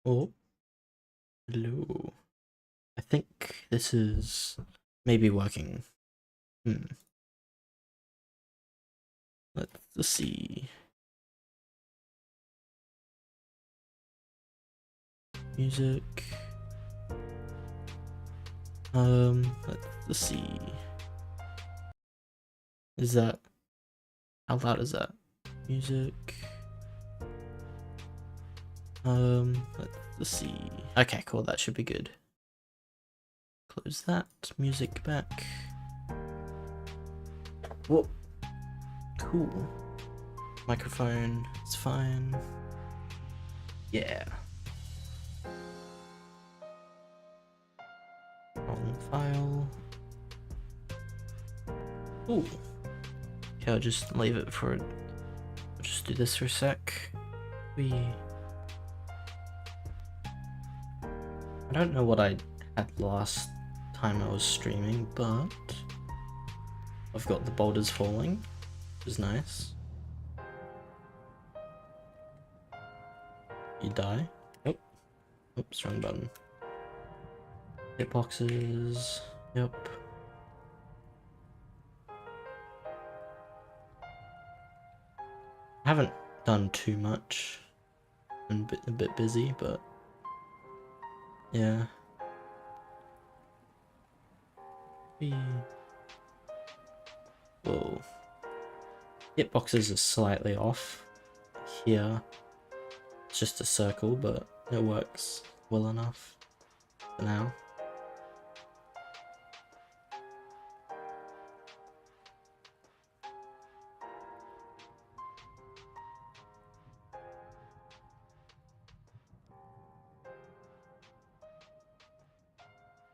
Oh, hello. I think this is maybe working. Let's see. Music. Let's see. Is that how loud is that? Music. Let's see. Okay, cool. That should be good. Close that. Music back. Whoa. Cool. Microphone. It's fine. Yeah. Wrong file. Ooh. Okay, I'll just leave it for. I'll just do this for a sec. I don't know what I had last time I was streaming, but I've got the boulders falling, which is nice. You die. Oh, oops, wrong button. Hitboxes. Yep. I haven't done too much. I'm a bit busy, but yeah. Whoa. Hitboxes are slightly off. Here, it's just a circle, but it works well enough for now.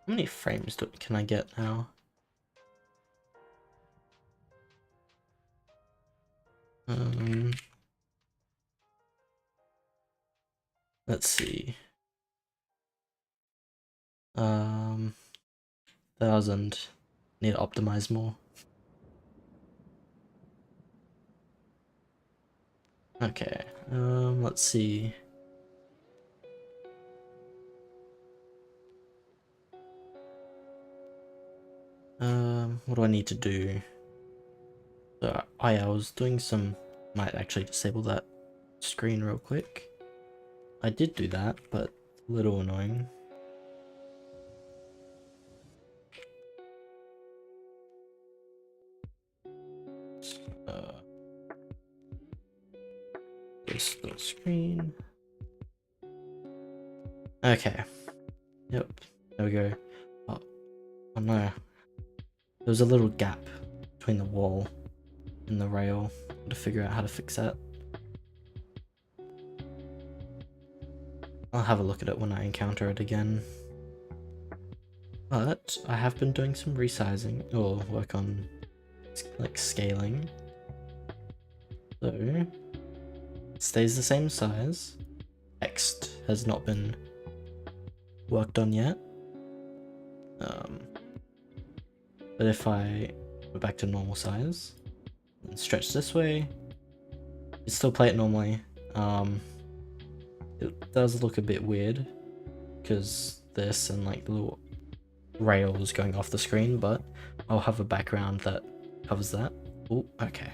How many frames can I get now? Let's see. 1000. Need to optimize more. Okay, let's see. What do I need to do? So, oh yeah, I was doing some, might actually disable that screen real quick. I did do that, but a little annoying. This little screen. Okay. Yep. There we go. Oh no. There was a little gap between the wall and the rail. To figure out how to fix that. I'll have a look at it when I encounter it again. But I have been doing some resizing or work on like scaling. So it stays the same size. Text has not been worked on yet. But if I go back to normal size and stretch this way, you still play it normally. It does look a bit weird because this and like the little rails going off the screen, but I'll have a background that covers that. Oh, okay.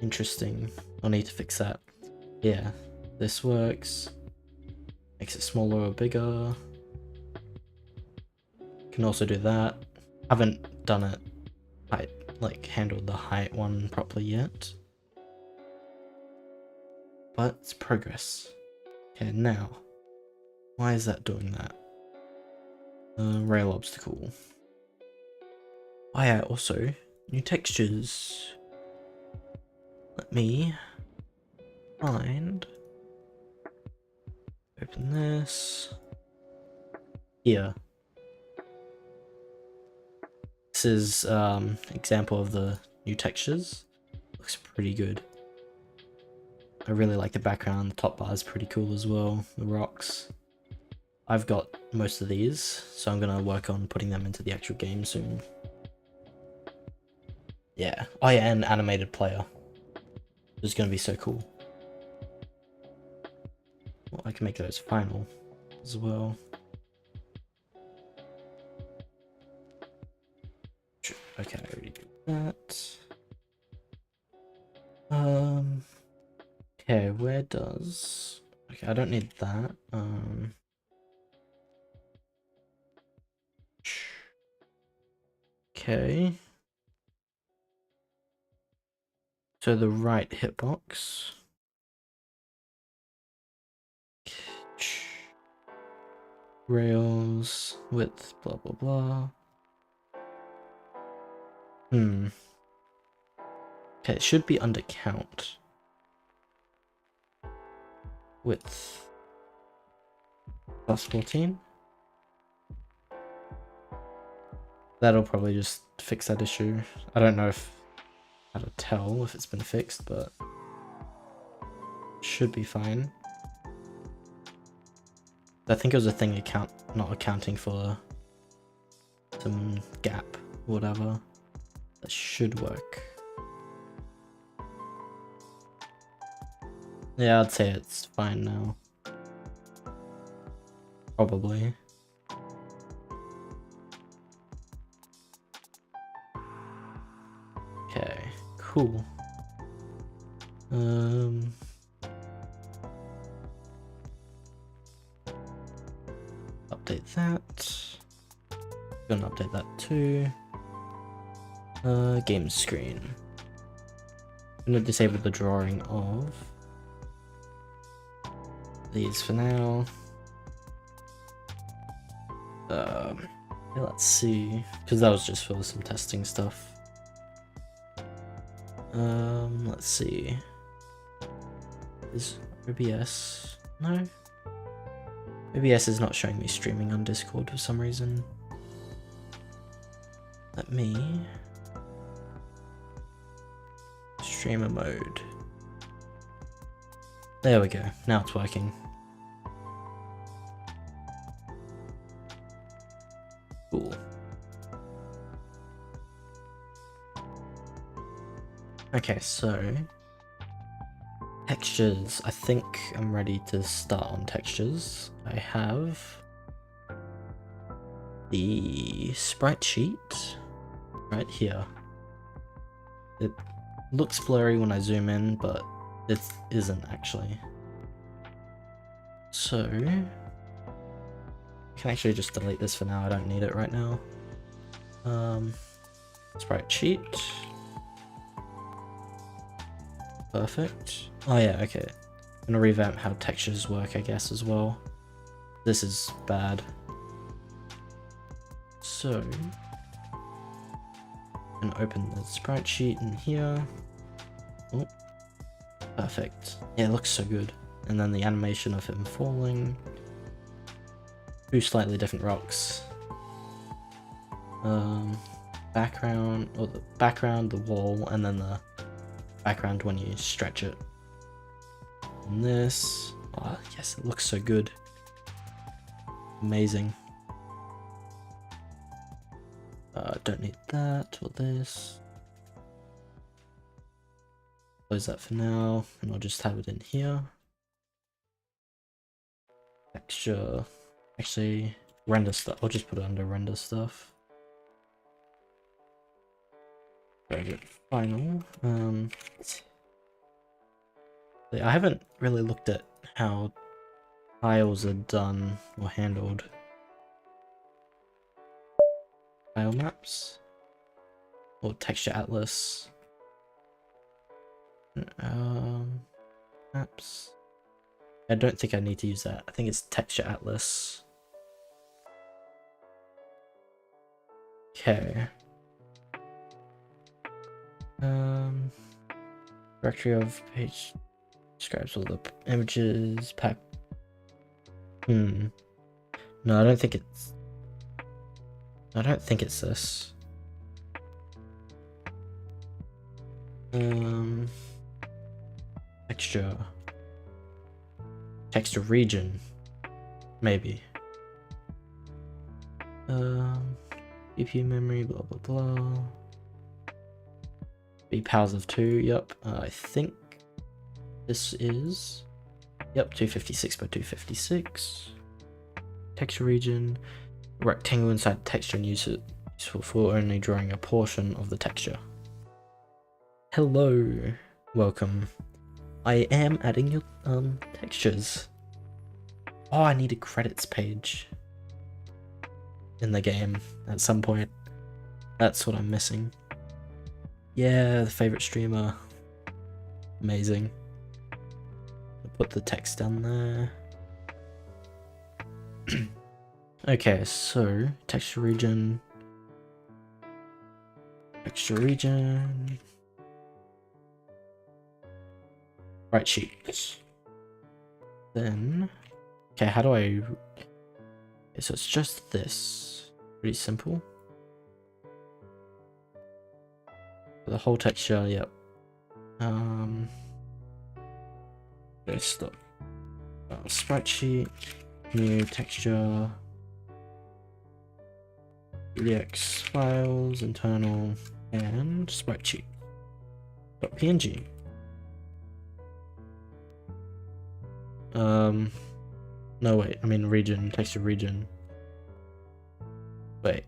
Interesting. I'll need to fix that. Yeah, this works. Makes it smaller or bigger. Can also do that. Haven't done it, like handled the height one properly yet. But it's progress. Okay, now, why is that doing that? Rail obstacle. Oh yeah, also, new textures. Let me find, open this. Here. This is example of the new textures. Looks pretty good. I really like the background. The top bar is pretty cool as well. The rocks. I've got most of these, so I'm gonna work on putting them into the actual game soon. Yeah. Oh yeah, and animated player. This is gonna be so cool. Well, I can make those final as well. Okay, I already did that. Okay, where does... Okay, I don't need that. Okay. So the right hitbox. Rails, width, blah blah blah. Okay, it should be under count. Width plus 14. That'll probably just fix that issue. I don't know how to tell if it's been fixed, but should be fine. I think it was a thing not accounting for some gap, whatever. That should work. Yeah, I'd say it's fine now. Probably. Okay, cool. Update that. Gonna update that too. Game screen. I'm gonna disable the drawing of these for now. Yeah, let's see, because that was just for some testing stuff. Let's see. Is OBS? No. OBS is not showing me streaming on Discord for some reason. Let me... Streamer mode. There we go. Now it's working. Cool. Okay, so textures. I think I'm ready to start on textures. I have the sprite sheet right here. It looks blurry when I zoom in, but it isn't actually. So I can actually just delete this for now. I don't need it right now. Sprite sheet. Perfect. Oh yeah, okay. I'm gonna revamp how textures work, I guess, as well. This is bad. So, I'm gonna open the sprite sheet in here. Oh, perfect. Yeah, it looks so good. And then the animation of him falling. Two slightly different rocks. Background, or the background, the wall, and then the background when you stretch it. And this, oh yes, it looks so good. Amazing. Don't need that or this. Close that for now, and I'll just have it in here. Texture, actually, render stuff. I'll just put it under render stuff. Final. I haven't really looked at how tiles are done or handled. Tile maps or texture atlas. Maps. I don't think I need to use that. I think it's texture atlas. Okay. Directory of page describes all the images, pack. No, I don't think it's this. Texture region, maybe. CPU memory, blah blah blah. Be powers of 2, yep. I think this is Yep, 256 by 256. Texture region. Rectangle inside texture and useful for only drawing a portion of the texture. Hello, welcome. I am adding your textures. Oh, I need a credits page in the game at some point. That's what I'm missing. Yeah, the favorite streamer. Amazing. I'll put the text down there. Okay, so texture region. Texture region. Right sheet. Then, okay, how do I? Okay, so it's just this. Pretty simple. The whole texture, yep. Okay, stop. Sprite sheet, new texture, EX files, internal, and sprite sheet. .png. No wait, I mean region, texture region. Wait,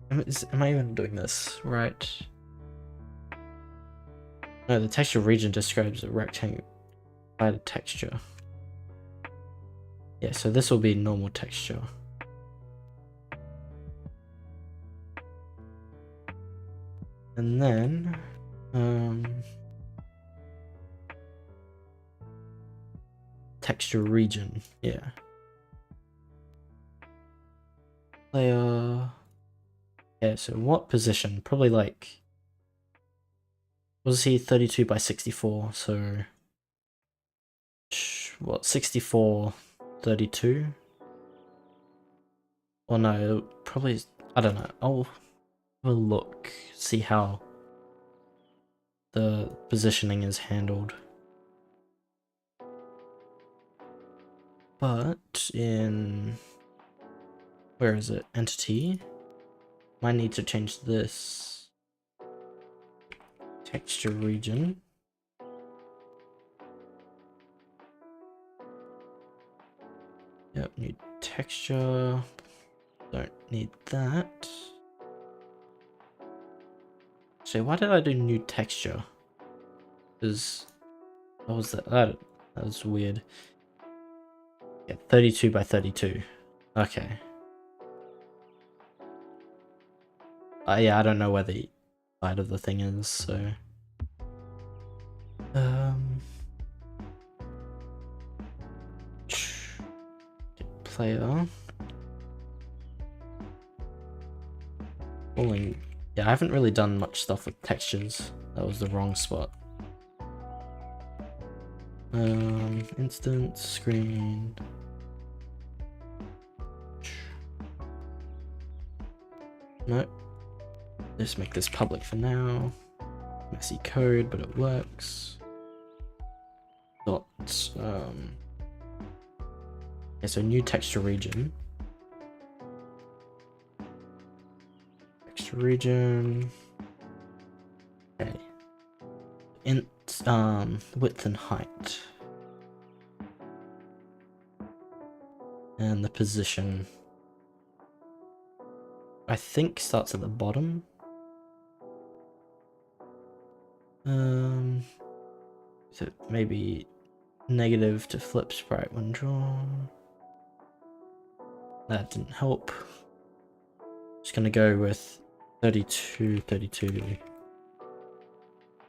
am I even doing this right? No, the texture region describes a rectangle by the texture. Yeah, so this will be normal texture. And then, texture region, yeah. Layer. Yeah, so what position? Probably like, was he 32 by 64? So, what, 64, 32? Or no, probably, I don't know. I'll have a look, see how the positioning is handled. But in, where is it? Entity. Might need to change this. Texture region. Yep, need texture. Don't need that. So why did I do new texture? Because what was that? That was weird. Yeah, 32 by 32. Okay. Yeah, I don't know where the side of the thing is, so player. Falling. Yeah, I haven't really done much stuff with textures. That was the wrong spot. Instance screen. Nope. Just make this public for now. Messy code, but it works. Dot. Yeah, so new texture region. Texture region. Okay. Int width and height. And the position, I think, starts at the bottom. So maybe negative to flip sprite when drawn. That didn't help. Just gonna go with 32, 32.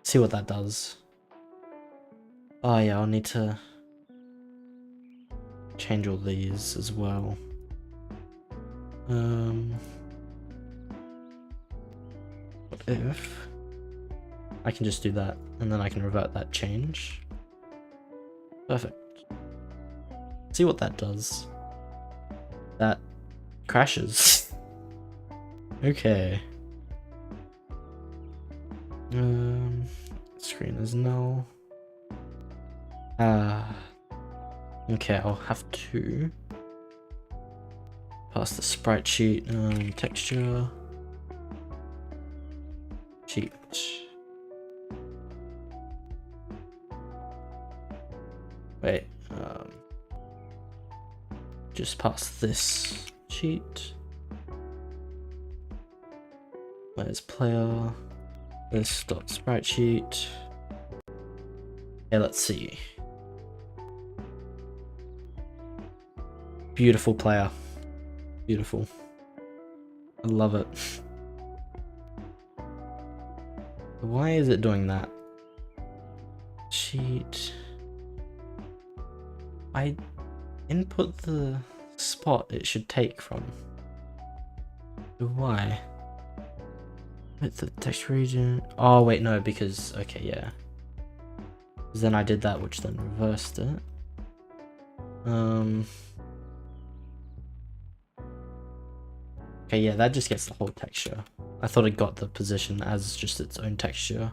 See what that does. Oh yeah, I'll need to change all these as well. What if I can just do that and then I can revert that change? Perfect. See what that does. That crashes. Okay. Screen is null. Okay, I'll have to pass the sprite sheet, texture sheet. Wait, just pass this sheet. Where's player? This dot sprite sheet. Yeah, let's see. Beautiful player. Beautiful. I love it. Why is it doing that? Sheet. I input the spot it should take from. Why? With the text region. Oh wait, no, because okay, yeah. Because then I did that, which then reversed it. Okay, yeah, that just gets the whole texture. I thought it got the position as just its own texture.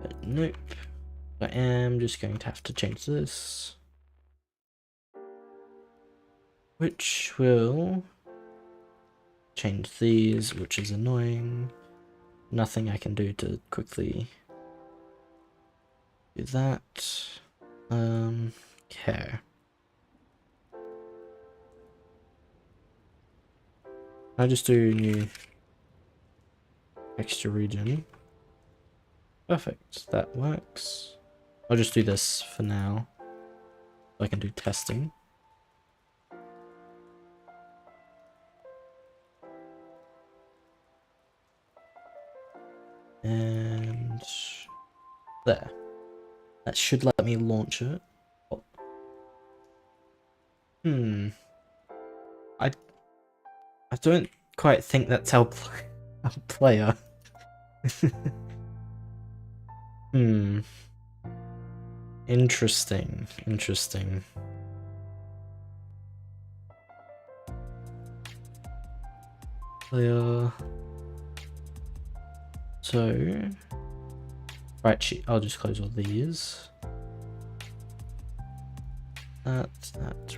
But nope. I am just going to have to change this. Which will change these, which is annoying. Nothing I can do to quickly do that. Okay. I just do new texture region. Perfect, that works. I'll just do this for now, so I can do testing. And there. That should let me launch it. Oh. I don't quite think that's our player. Interesting. Player. So, right, I'll just close all these. That,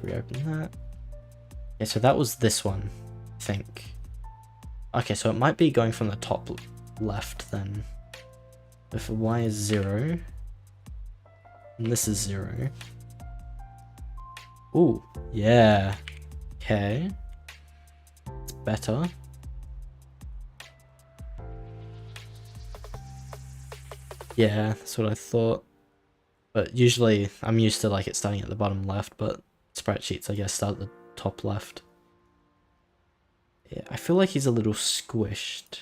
reopen that. Yeah, so that was this one, I think. Okay, so it might be going from the top left then. If y is 0, and this is 0. Ooh, yeah. Okay. It's better. Yeah, that's what I thought. But usually I'm used to like it starting at the bottom left, but sprite sheets I guess start at the top left. Yeah, I feel like he's a little squished.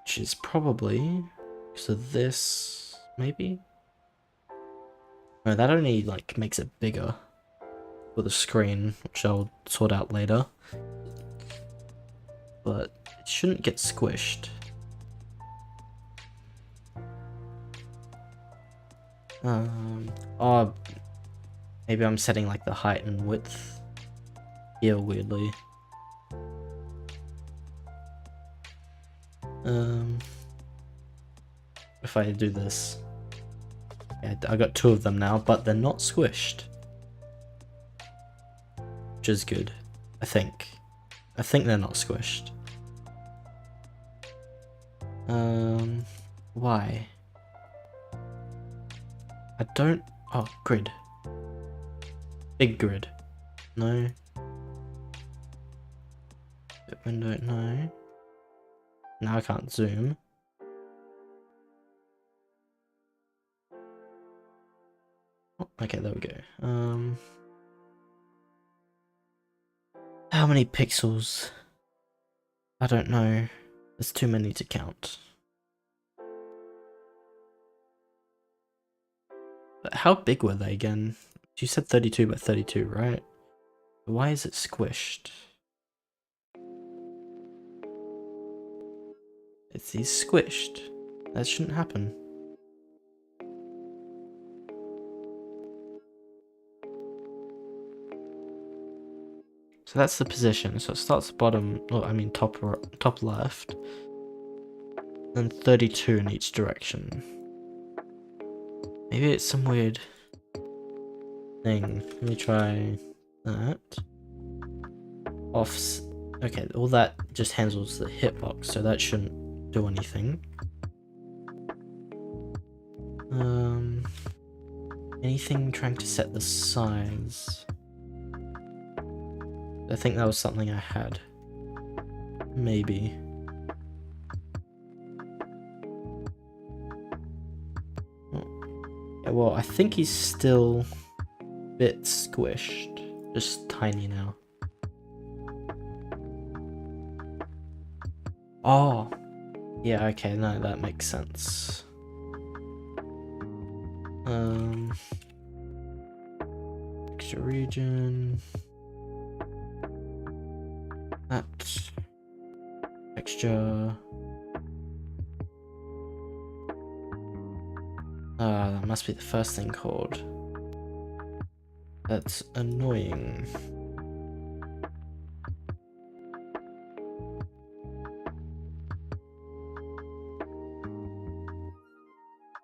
Which is probably because of this, maybe? No, that only like makes it bigger for the screen, which I'll sort out later. But it shouldn't get squished. Oh, maybe I'm setting like the height and width here weirdly. If I do this, yeah, I got 2 of them now, but they're not squished, which is good. I think they're not squished. Why? I don't. Oh, grid. Big grid. No. Window. No. Now I can't zoom. Oh, okay, there we go. How many pixels? I don't know. There's too many to count. But how big were they again? You said 32 by 32, right? Why is it squished? He's squished. That shouldn't happen. So that's the position. So it starts bottom, well, I mean top left, and 32 in each direction. Maybe it's some weird thing. Let me try that. Offs. Okay, all that just handles the hitbox, so that shouldn't do anything. anything trying to set the size? I think that was something I had. Maybe. Yeah, well, I think he's still a bit squished. Just tiny now. Oh! Yeah, okay, no, that makes sense. Extra region. That. Texture. That must be the first thing called. That's annoying.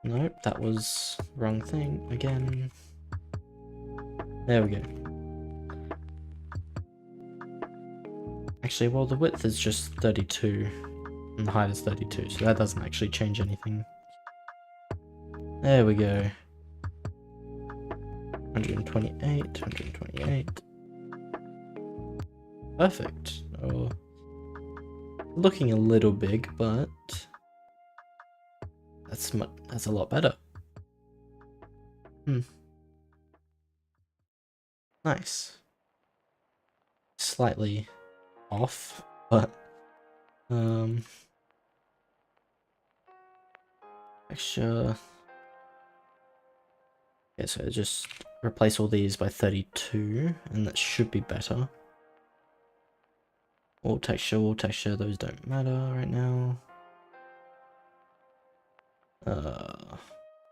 Nope, that was wrong thing again. There we go. Actually, well, the width is just 32 and the height is 32, so that doesn't actually change anything. There we go. 128, 128. Perfect. Oh, looking a little big, but that's a lot better. Nice. Slightly off, but extra. Okay, so just replace all these by 32, and that should be better. Wall texture, those don't matter right now.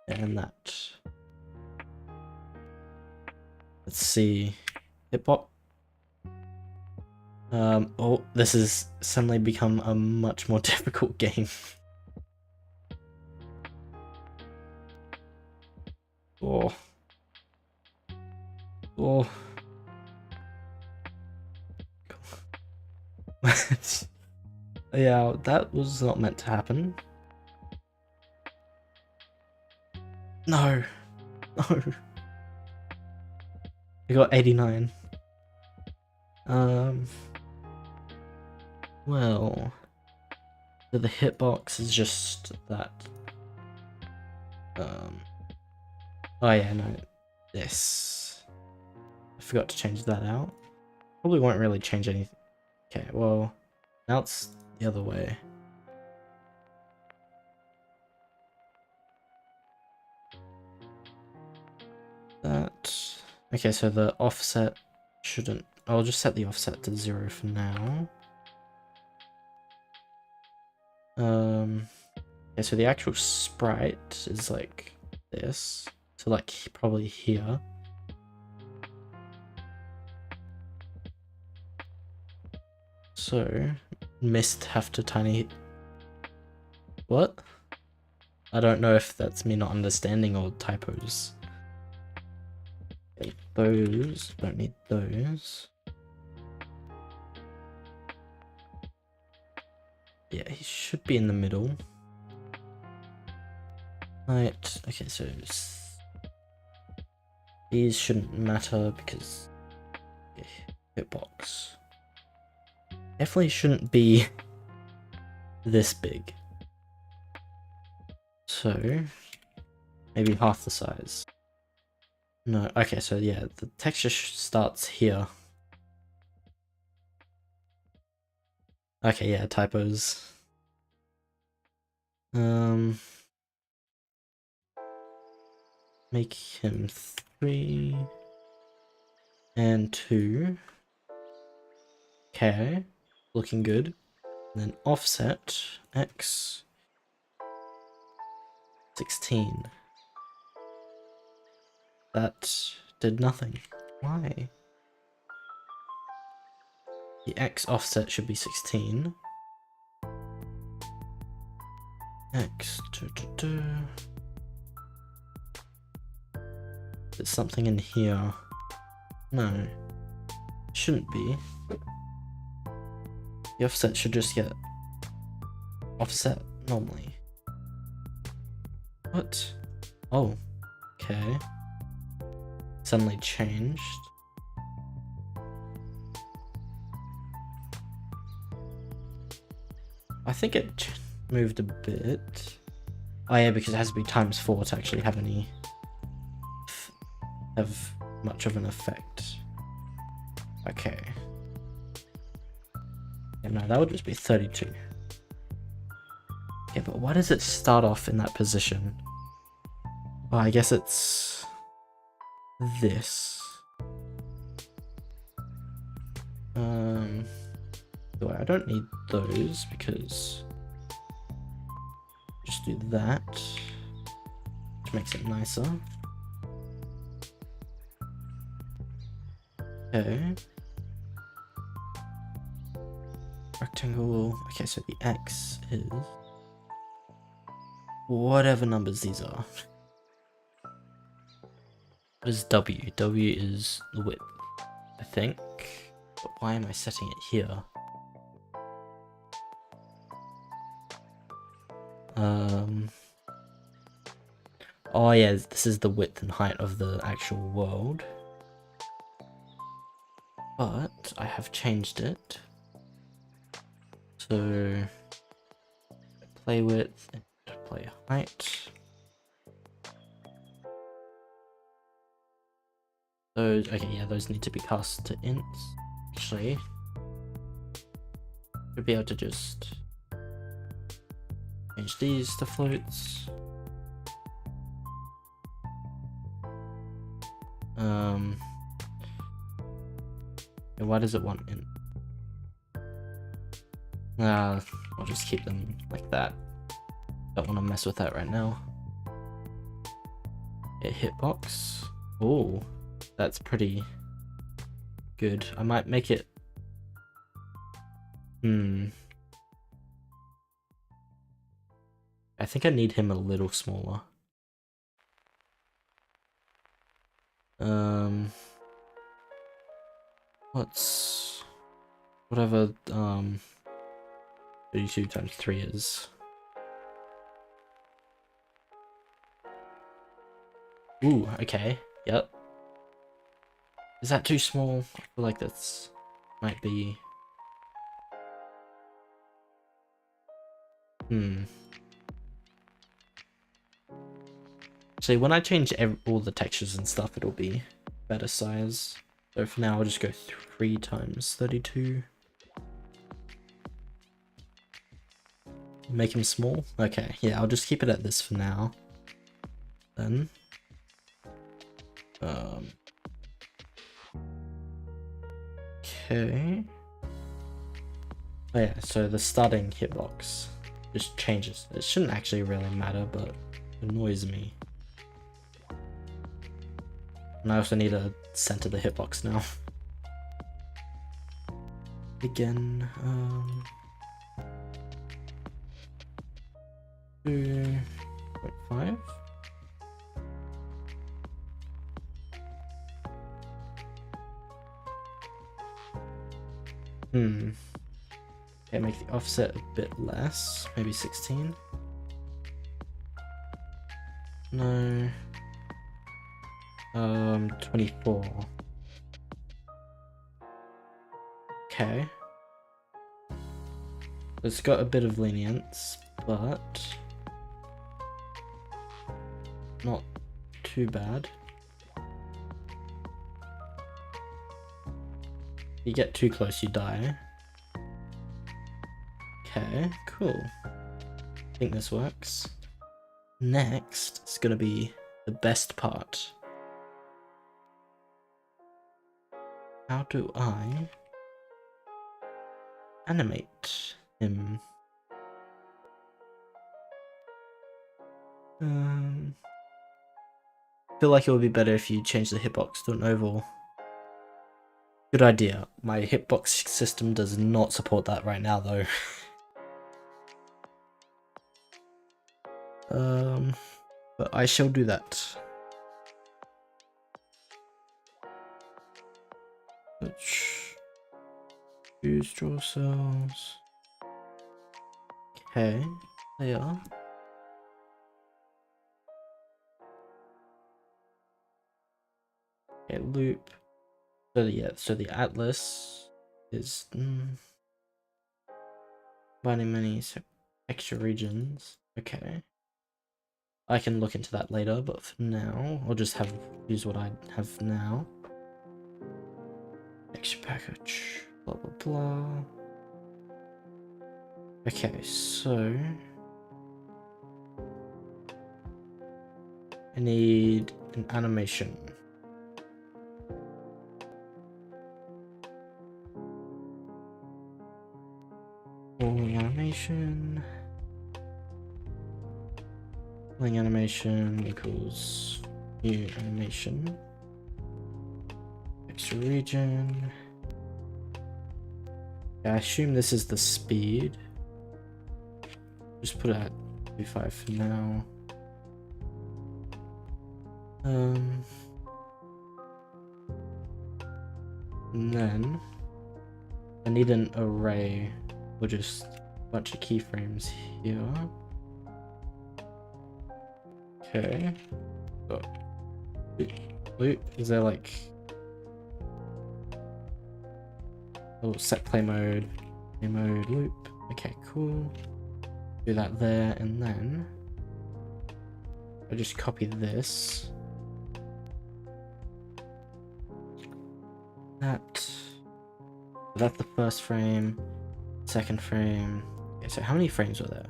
And that. Let's see. Hitbox. Oh, this has suddenly become a much more difficult game. Oh. Oh. Yeah, that was not meant to happen. No. No. I got 89. Well, so the hitbox is just that. Oh yeah, no, this. I forgot to change that out. Probably won't really change anything. Okay, well, now it's the other way. That. Okay, so the offset shouldn't. I'll just set the offset to 0 for now. Okay, so the actual sprite is like this. So like probably here. So mist have to tiny. What? I don't know if that's me not understanding or typos. Okay, those don't need those. Yeah, he should be in the middle. Right, okay, so these shouldn't matter because hitbox definitely shouldn't be this big. So maybe half the size. No, okay, so yeah, the texture starts here. Okay, yeah, typos. Make him 3 and 2. Okay, looking good. And then offset X 16. That did nothing. Why? The X offset should be 16. X. There's something in here. No. Shouldn't be. The offset should just get offset normally. What? Oh. Okay. suddenly changed. I think it moved a bit. Oh yeah, because it has to be ×4 to actually have much of an effect. Okay. Yeah, no, that would just be 32. Yeah, but why does it start off in that position? Oh, I guess it's this. I don't need those because just do that, which makes it nicer. Okay. Rectangle. Okay, so the X is whatever numbers these are. What is W? W is the width, I think. But why am I setting it here? Oh yeah, this is the width and height of the actual world. But I have changed it. So play width and play height. Those, okay, yeah, those need to be cast to ints. Actually, we'll be able to just change these to floats. Why does it want int? I'll just keep them like that. Don't want to mess with that right now. A hitbox. Oh, that's pretty good. I might make it. I think I need him a little smaller. What's whatever 32 × 3 is. Ooh, okay. Yep. Is that too small? I feel like that's might be. So when I change all the textures and stuff, it'll be better size. So for now, I'll just go 3 × 32. Make him small? Okay, yeah, I'll just keep it at this for now. Then. Okay. Oh yeah, so the starting hitbox just changes. It shouldn't actually really matter, but it annoys me. And I also need to center the hitbox now. Again, 2.5. Okay, make the offset a bit less, maybe 16. No. 24. Okay. It's got a bit of lenience, but not too bad. You get too close, you die. Okay, cool. I think this works. Next, it's gonna be the best part. How do I animate him? I feel like it would be better if you change the hitbox to an oval. Good idea. My hitbox system does not support that right now though. But I shall do that. Let's use draw cells. Okay, they are. Okay, loop. So yeah, so the atlas is finding many extra regions. Okay. I can look into that later, but for now, I'll just use what I have now. Extra package, blah blah blah. Okay, so I need an animation. Rolling animation. Rolling animation equals new animation. Extra region. Yeah, I assume this is the speed. Just put it at 25 for now. And then I need an array or just a bunch of keyframes here. Okay. So, loop. Is there like oh set play mode loop? Okay, cool. Do that there, and then I just copy this. That's the first frame, second frame. Okay, so how many frames were there?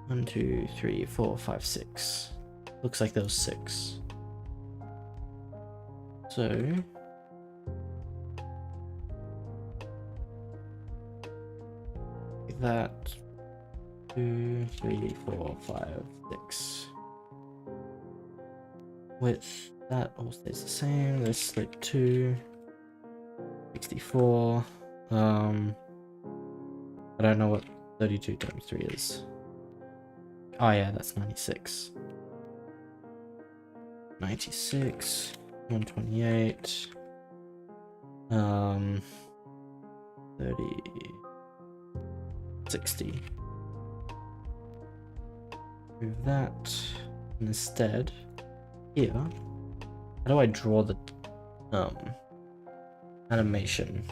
1, 2, 3, 4, 5, 6. Looks like there was 6. So that 2, 3, 4, 5, 6. Width, that all stays the same. This like 2, 64. I don't know what 32 times 3 is. Oh yeah, that's 96. 96, 128, 30, 60. Move that. And instead, here, how do I draw the animation?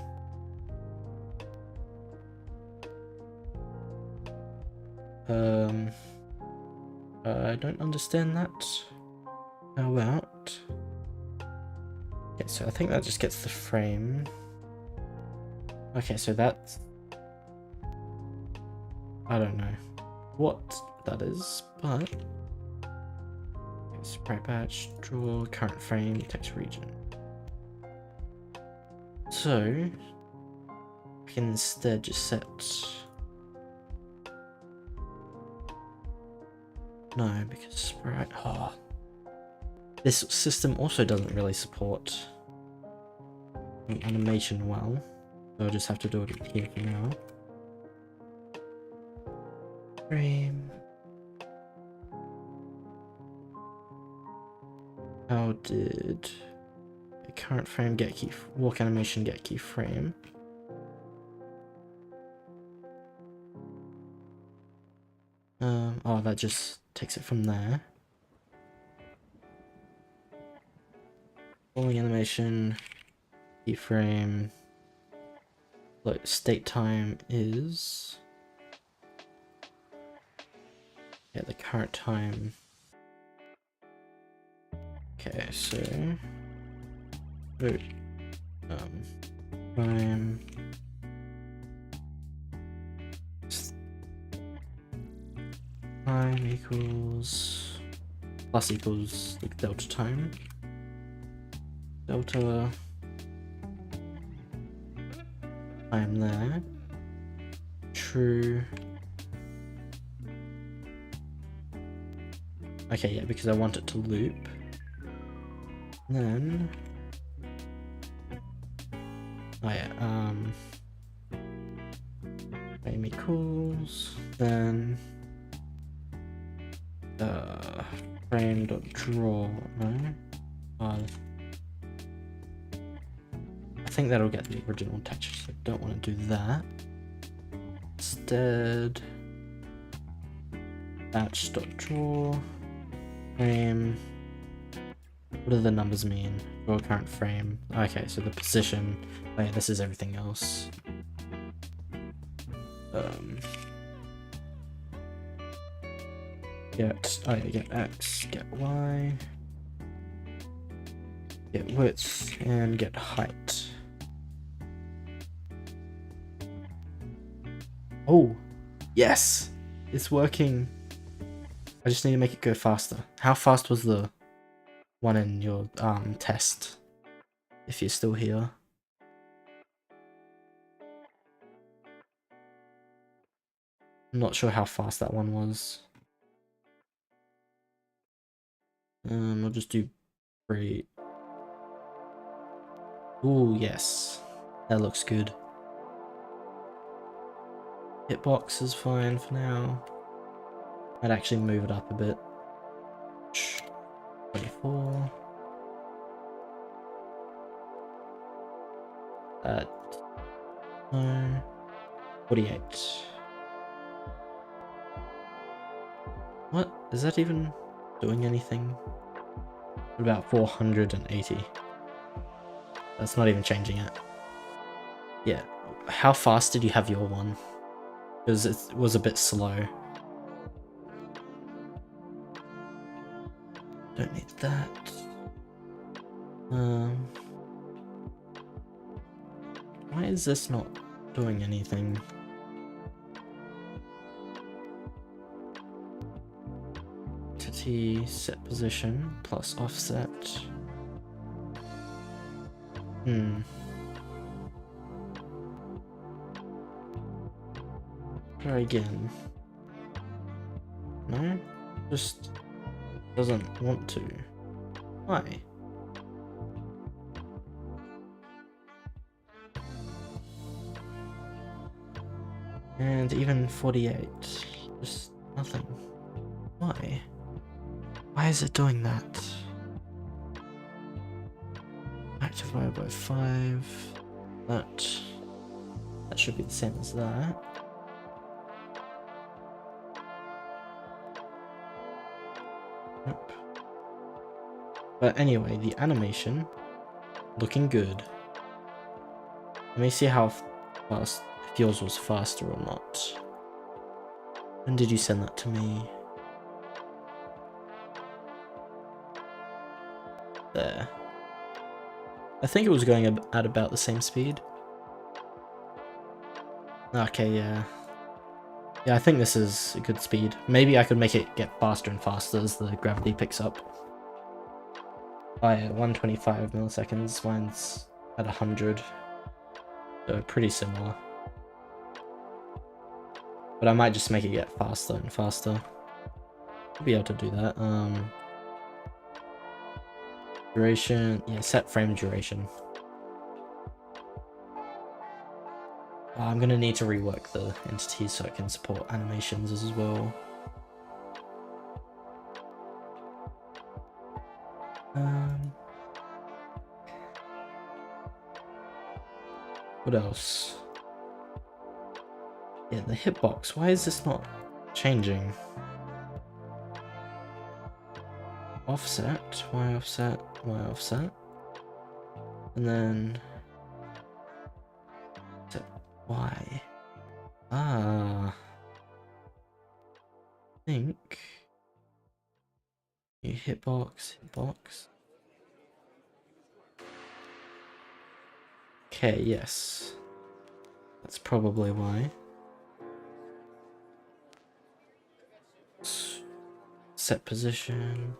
I don't understand that. How about? Okay, so I think that just gets the frame. Okay, so that's, I don't know what that is, but okay, sprite batch, draw current frame, text region. So I can instead just set, no, because sprite, this system also doesn't really support animation well, so I'll just have to do it here for now. Frame. How did the current frame get key, walk animation get keyframe? Oh, that just takes it from there. Falling animation, keyframe, like state time is, yeah, the current time. Okay, so time equals plus equals like delta time. Delta time there. True. Okay, yeah, because I want it to loop. Then oh yeah, frame equals, then frame.draw, no? I think that'll get the original texture, so I don't want to do that. Instead, batch.draw, frame, What do the numbers mean? Draw current frame. Okay, so the position. Oh yeah, this is everything else. Get X, get Y, get width, and get height. Oh, yes, it's working. I just need to make it go faster. How fast was the one in your test? If you're still here. I'm not sure how fast that one was. I'll just do 3. Ooh, yes. That looks good. Hitbox is fine for now. I'd actually move it up a bit. 24. No. 48. What? Is that even doing anything? What about 480? That's not even changing it. Yeah. How fast did you have your one? Because it was a bit slow. Don't need that. Why is this not doing anything? Entity set position plus offset. Try again. No? Just doesn't want to. Why? And even 48. Just nothing. Why? Why is it doing that? Activate by 5. That should be the same as that. Nope. But anyway, the animation looking good. Let me see how fast, if yours was faster or not. When did you send that to me? There. I think it was going at about the same speed. Okay, yeah. Yeah, I think this is a good speed. Maybe I could make it get faster and faster as the gravity picks up. Oh yeah, 125 milliseconds, mine's at 100. So pretty similar. But I might just make it get faster and faster. I'll be able to do that. Duration, yeah, set frame duration. I'm gonna need to rework the entities so I can support animations as well. What else? Yeah, the hitbox. Why is this not changing? Offset, Y offset, Y offset. And then set Y. I think you hitbox. Okay, yes. That's probably why. Set position.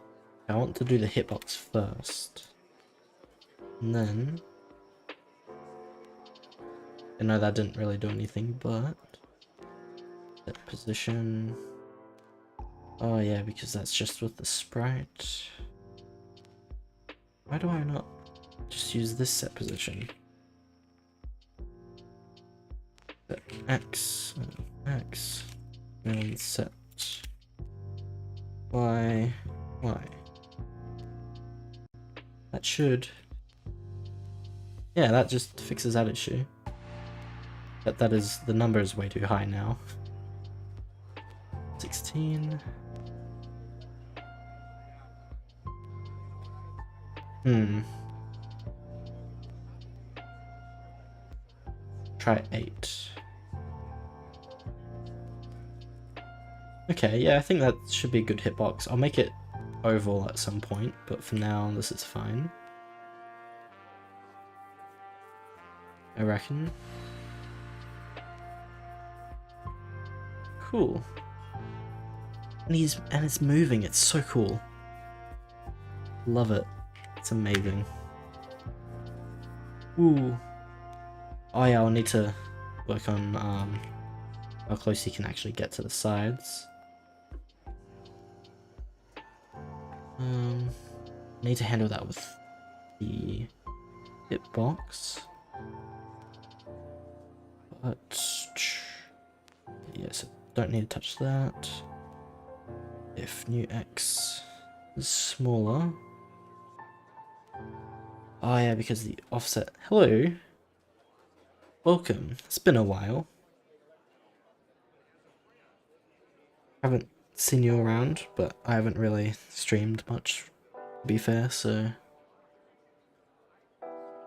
I want to do the hitbox first. And then... I know that didn't really do anything, but... Set position... Oh yeah, because that's just with the sprite. Why do I not just use this set position? Set X, and set Y. That should... Yeah, that just fixes that issue. But that is... the number is way too high now. 16... Hmm. Try 8. Okay, yeah, I think that should be a good hitbox. I'll make it oval at some point, but for now, this is fine. I reckon. Cool. And it's moving, it's so cool. Love it. It's amazing. Ooh. Oh yeah, I'll need to work on how close you can actually get to the sides. Need to handle that with the hitbox. But yes, don't need to touch that. If new X is smaller. Oh yeah, because the offset. Hello. Welcome. It's been a while. Haven't seen you around, but I haven't really streamed much, to be fair, so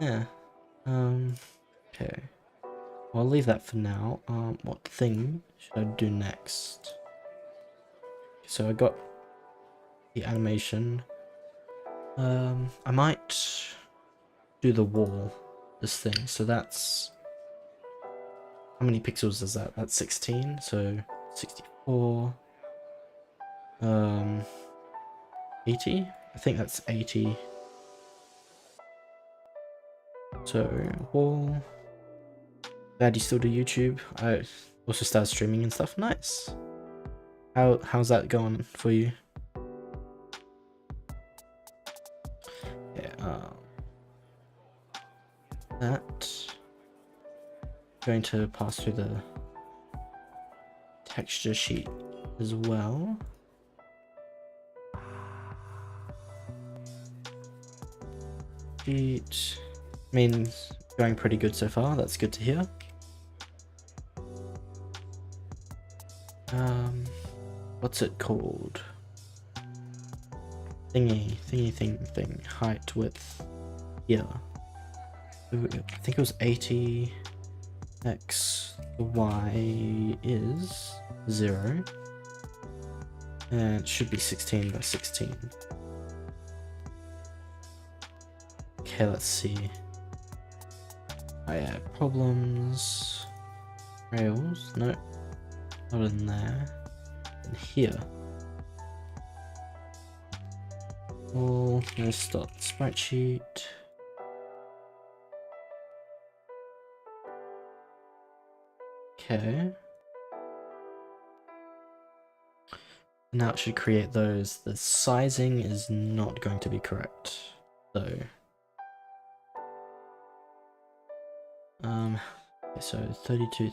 yeah. Okay. I'll leave that for now. What thing should I do next? So I got the animation. I might do the wall, this thing. So that's, how many pixels is that? That's 16, so 64. 80? I think that's 80. So, wall. Glad you still do YouTube. I also started streaming and stuff. Nice. How's that going for you? Yeah, that. Going to pass through the texture sheet as well. Sheet. I mean, going pretty good so far. That's good to hear. What's it called? Thing. Height, width. Yeah. I think it was 80. X, Y is 0. And it should be 16 by 16. Okay, let's see. Oh yeah, problems. Rails, no. Not in there. In here. Oh, no start sprite sheet. Okay. Now it should create those. The sizing is not going to be correct, though. Okay, so 32.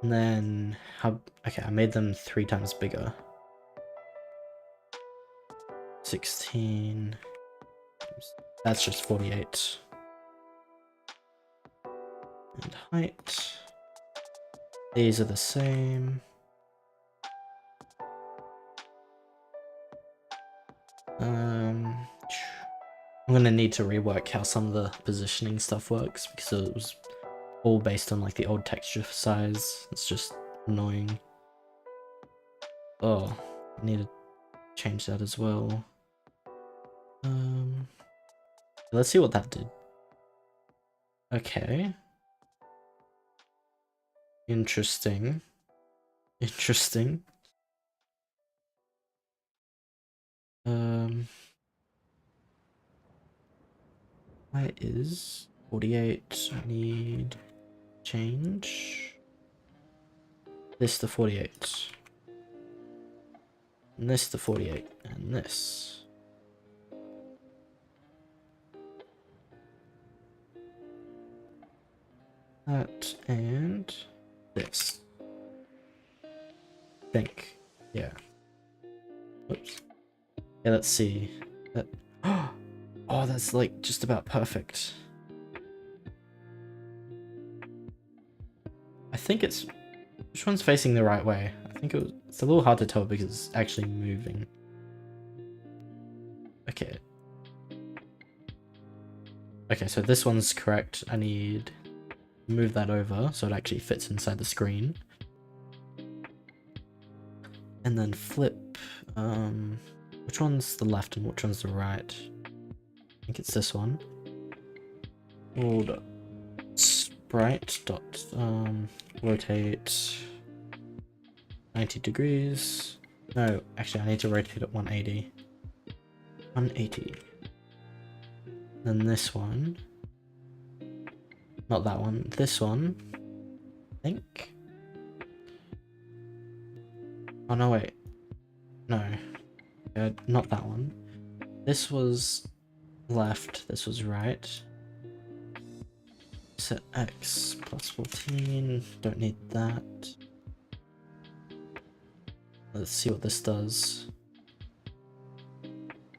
And then okay, I made them 3 times bigger. 16. That's just 48. And height. These are the same. I'm gonna need to rework how some of the positioning stuff works because it was all based on like the old texture size. It's just annoying. Oh, I need to change that as well. Let's see what that did. Okay. Interesting. Why is 48? I need change this to 48. And this to 48. And this. That and this. I think. Yeah. Oops. Yeah, let's see. That. Oh, that's like just about perfect. I think it's. Which one's facing the right way? I think it's a little hard to tell because it's actually moving. Okay. Okay, so this one's correct. I need to move that over so it actually fits inside the screen. And then flip, which one's the left and which one's the right? I think it's this one. Hold sprite dot rotate 90 degrees. No, actually I need to rotate it 180. 180. Then this one. Not that one. This one. I think. Oh no, wait. No. Not that one. This was left. This was right. Set X plus 14. Don't need that. Let's see what this does.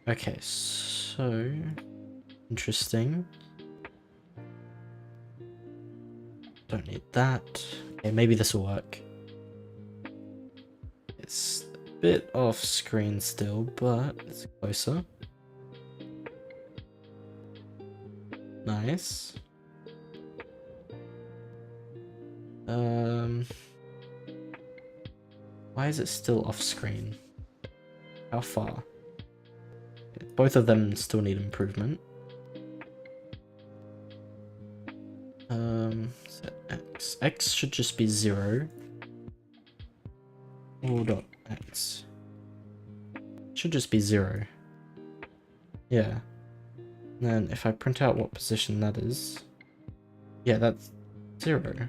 Okay, so interesting. Don't need that. Okay, maybe this will work. It's a bit off screen still, but it's closer. Nice. Why is it still off screen? How far? Both of them still need improvement. Set X. X should just be 0. Dot X. Should just be 0. Yeah. And then if I print out what position that is, yeah, that's 0.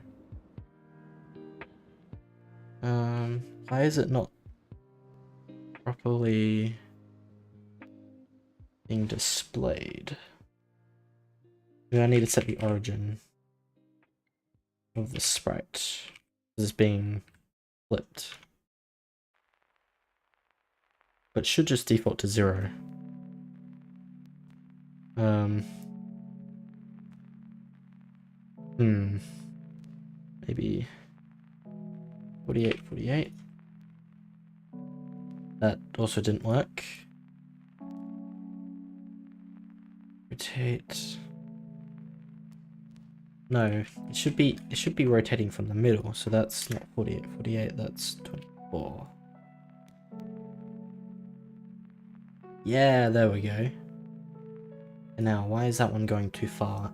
Why is it not properly being displayed? Maybe I need to set the origin of the sprite. This is being flipped. But it should just default to 0. Maybe 48, 48. That also didn't work. Rotate. No, it should be rotating from the middle, so that's not 48, 48, that's 24. Yeah, there we go. And now, why is that one going too far?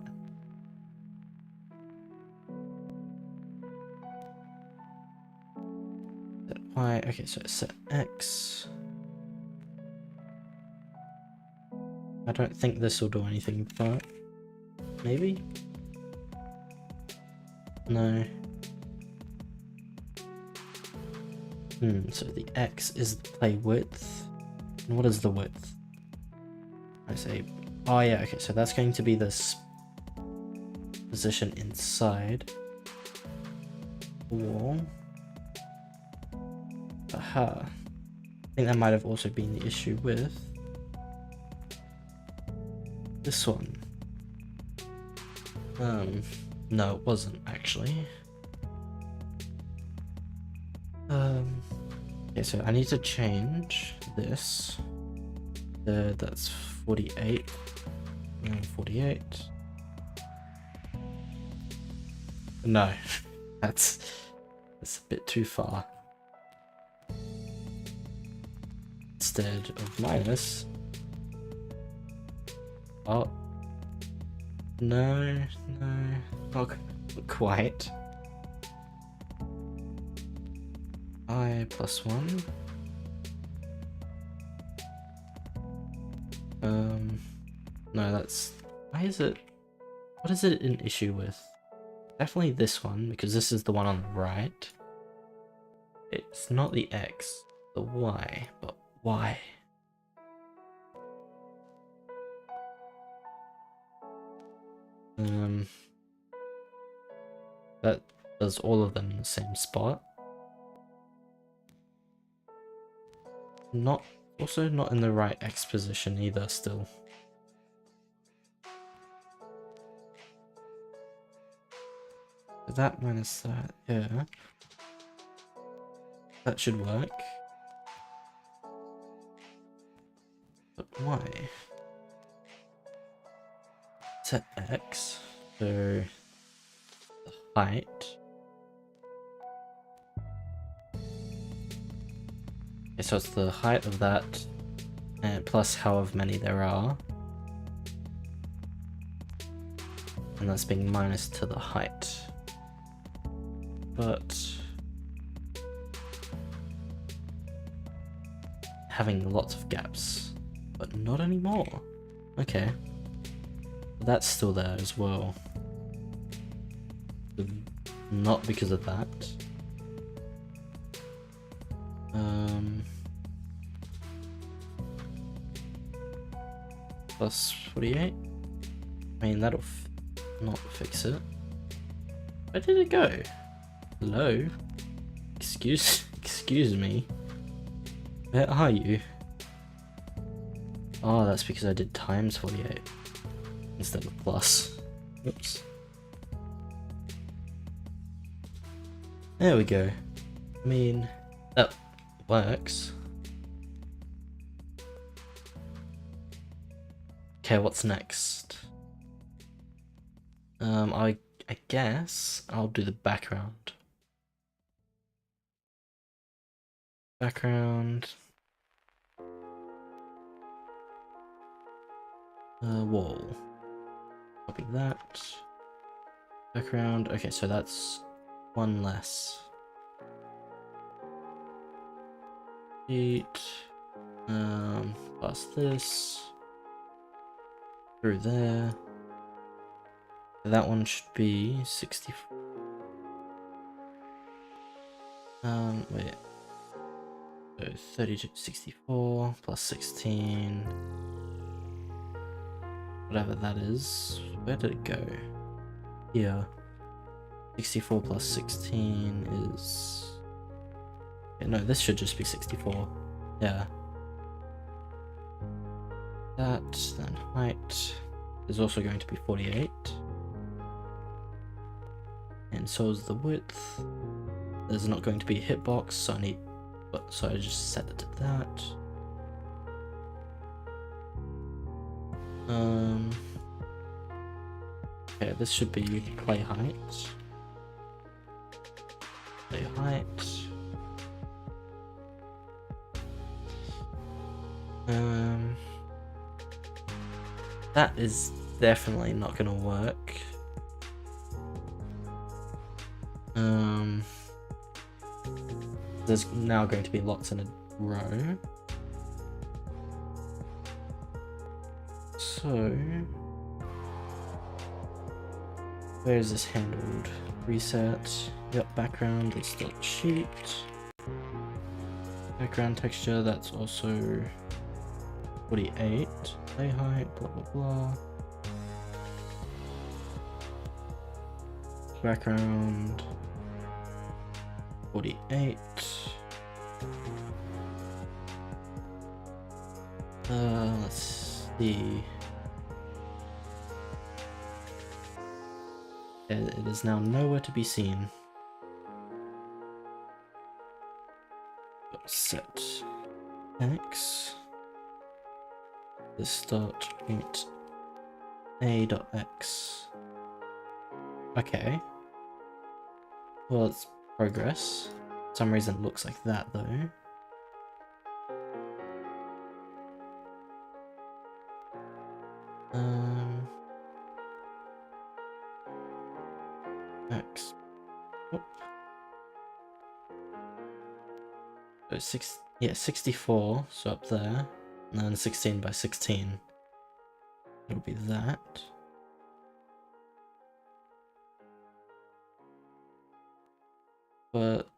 Set Y, okay, so set X. I don't think this will do anything, but maybe? No. So the X is the play width. And what is the width? I say, oh yeah, okay, so that's going to be this position inside the wall. Aha. I think that might have also been the issue with this one. No, it wasn't actually. Okay, so I need to change this. That's 48. 48. No, that's a bit too far. Instead of minus. Oh. No, not quite. I plus 1. No, that's... Why is it... What is it an issue with? Definitely this one, because this is the one on the right. It's not the X, the Y, but why? That does all of them in the same spot. Also not in the right X position either still. That minus that, yeah. That should work. But Y. Set X, so the height. Okay, so it's the height of that, and plus however many there are. And that's being minus to the height. But having lots of gaps, but not anymore. Okay. That's still there as well. Not because of that. Plus 48. I mean, that'll not fix it. Where did it go? Hello? Excuse me. Where are you? Oh, that's because I did times 48 instead of plus. Oops. There we go. I mean, that works. Okay, what's next? I guess I'll do the background. Background. Wall. Copy that. Background. Okay, so that's one less. Eight. Plus this. Through there. That one should be 64. Wait. So 32, 64 plus 16. Whatever that is. Where did it go? Here. 64 plus 16 is... Yeah, no, this should just be 64. Yeah. That, then height is also going to be 48. And so is the width. There's not going to be a hitbox, so so I just set it to that. Okay, this should be play height. Play height. That is definitely not gonna work. There's now going to be lots in a row. So, where is this handled? Reset. Yep, background is the sheet. Background texture, that's also 48. Play height, blah blah blah. Background 48. Let's see. It is now nowhere to be seen. Set X. The start point A.X. Okay. Well, it's progress. For some reason it looks like that though. X. Oop. So 64, so up there. And then 16 by 16. It'll be that. But,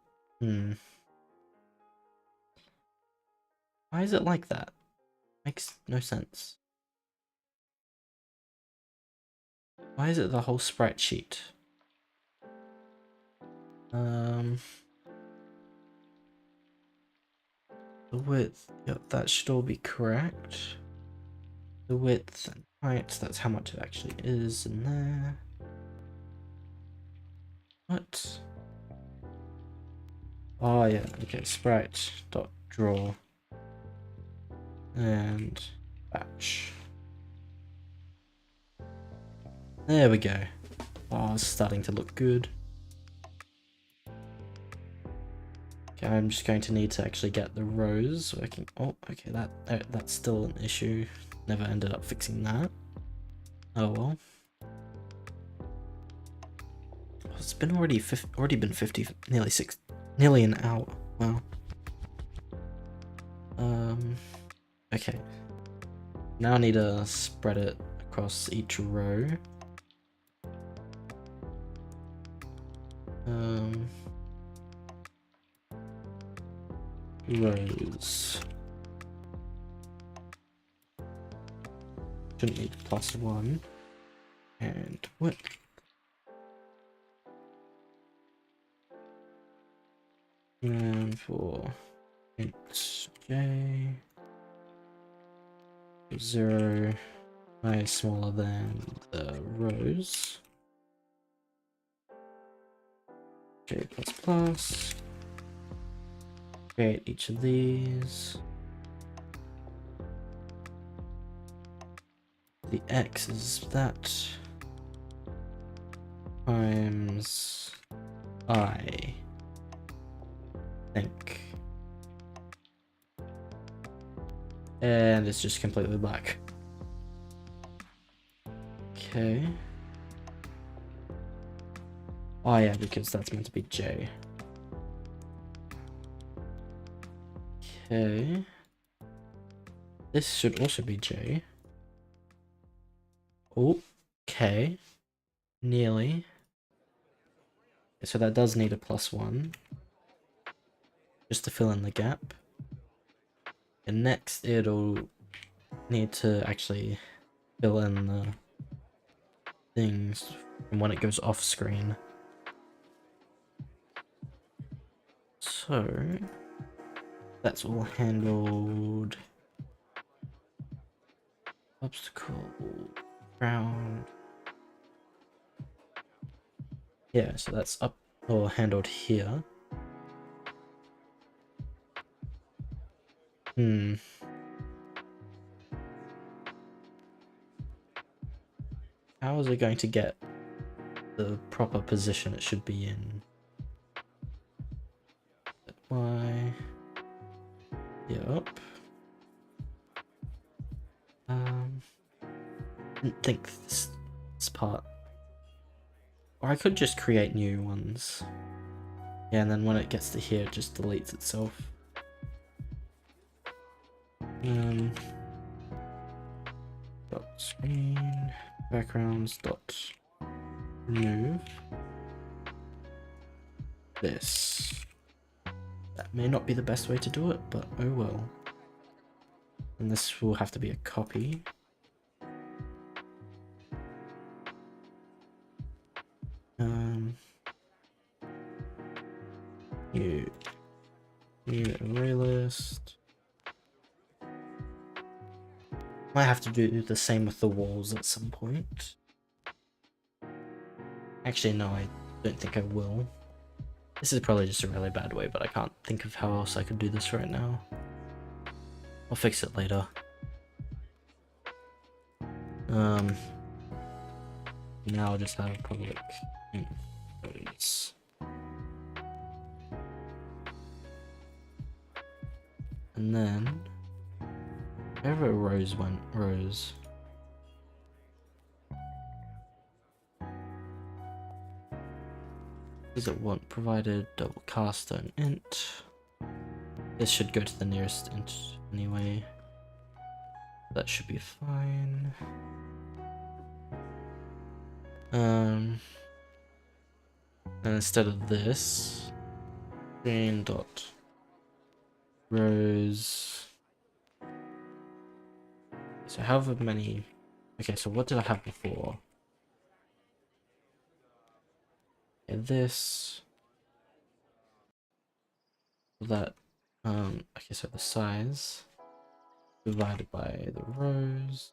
why is it like that? Makes no sense. Why is it the whole sprite sheet? The width, yep, that should all be correct. The width and height, that's how much it actually is in there. What? Oh yeah, okay, sprite dot draw. And Batch. There we go. Oh, it's starting to look good. Okay, I'm just going to need to actually get the rows working. Oh, okay, that's still an issue. Never ended up fixing that. Oh well. Oh, it's been already been 50, nearly an hour. Wow. Okay. Now I need to spread it across each row. Rows. Shouldn't need +1. And width. And for int j, 0 is smaller than the rows. J++. Create each of these. The x is that times I think. And it's just completely black. Okay. Oh yeah, because that's meant to be J. Okay. This should also be J. Okay. Nearly. So that does need a +1. Just to fill in the gap. And next it'll need to actually fill in the things from when it goes off screen. So that's all handled. Obstacle, ground. Yeah, so that's up or handled here. How is it going to get the proper position it should be in? Y. Yep. Didn't think this part. Or I could just create new ones. Yeah, and then when it gets to here, it just deletes itself. Dot screen backgrounds dot remove this. That may not be the best way to do it, but oh well. And this will have to be a copy. New array list. Might have to do the same with the walls at some point. Actually, no, I don't think I will. This is probably just a really bad way, but I can't think of how else I could do this right now. I'll fix it later. Now I'll just have public codes. And then wherever rows went, rows. Does it want provided double cast on int? This should go to the nearest int anyway. That should be fine. And instead of this, screen dot rows. So however many. Okay, so what did I have before? Okay, this. That. Okay, so the size divided by the rows.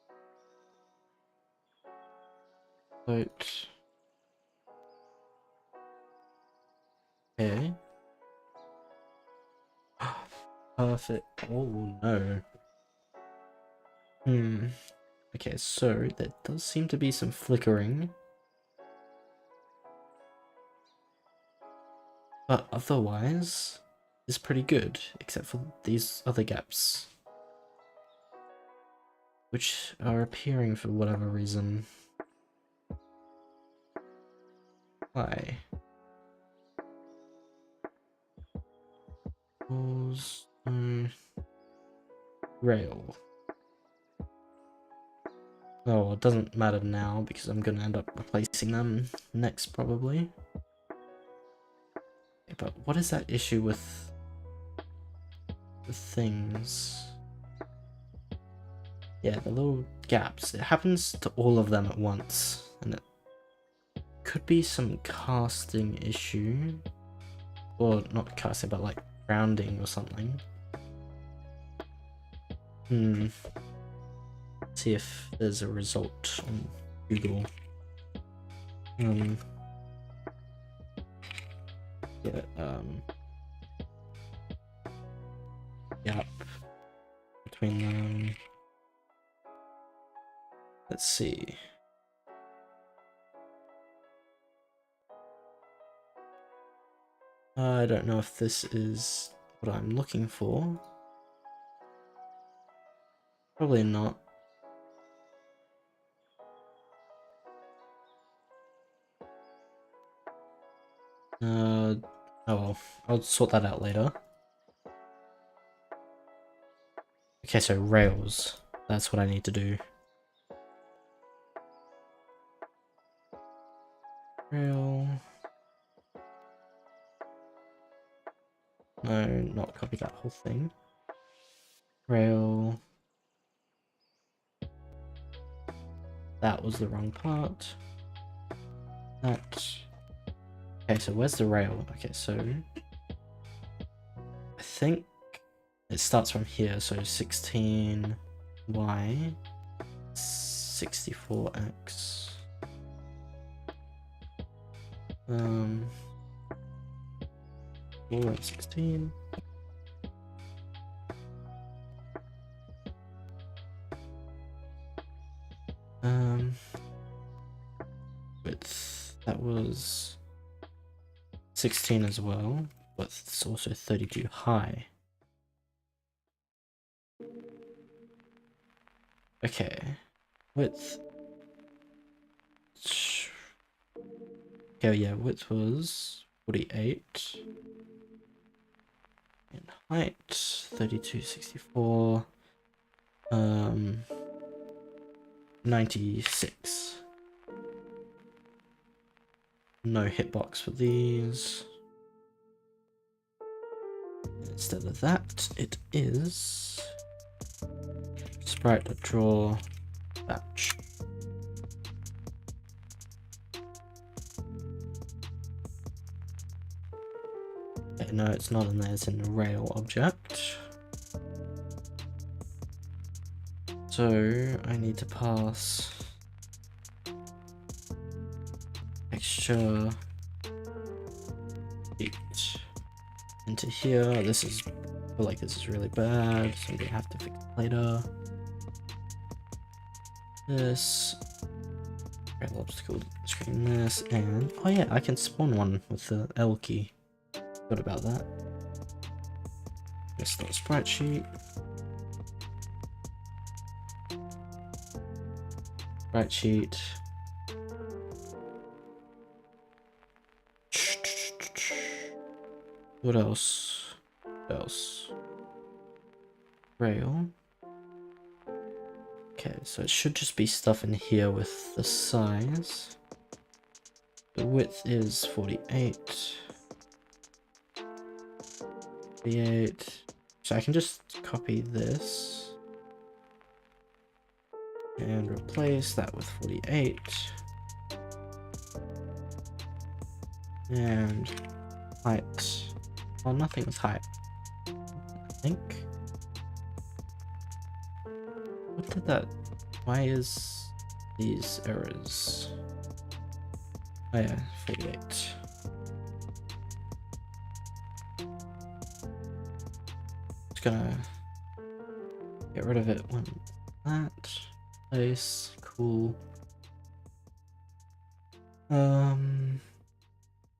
Float. Okay. Perfect. Oh no. Okay, so there does seem to be some flickering. But otherwise, it's pretty good, except for these other gaps, which are appearing for whatever reason. Why? Pause. Rail. Oh, it doesn't matter now because I'm gonna end up replacing them next probably. Okay, but what is that issue with the things? Yeah, the little gaps. It happens to all of them at once, and it could be some casting issue. Or not casting, but like grounding or something. See if there's a result on Google. Gap between them. Let's see. I don't know if this is what I'm looking for. Probably not. Oh well, I'll sort that out later. Okay, so rails. That's what I need to do. Rail. No, not copy that whole thing. Rail. That was the wrong part. That. Okay, so where's the rail? Okay, so I think it starts from here, so 16y, 64x. 4 and 16. Width, that was 16 as well, but it's also 32 high. Okay, width. Okay, yeah, width was 48. And height 32, 64. 96. No hitbox for these. Instead of that, it is sprite draw batch. Okay, no, it's not in there, it's in the rail object. So I need to pass texture sheet into here. This is, I feel like this is really bad, so I'm gonna have to fix it later. This rail obstacle screen, this, and oh yeah, I can spawn one with the L key. What about that? Just start sprite sheet. Sprite sheet. What else? What else? Rail. Okay, so it should just be stuff in here with the size. The width is 48. 48. So I can just copy this and replace that with 48. And height. Well, nothing with height, I think. What did that? Why is these errors? Oh yeah, 48. Just gonna get rid of it when that. Place, cool.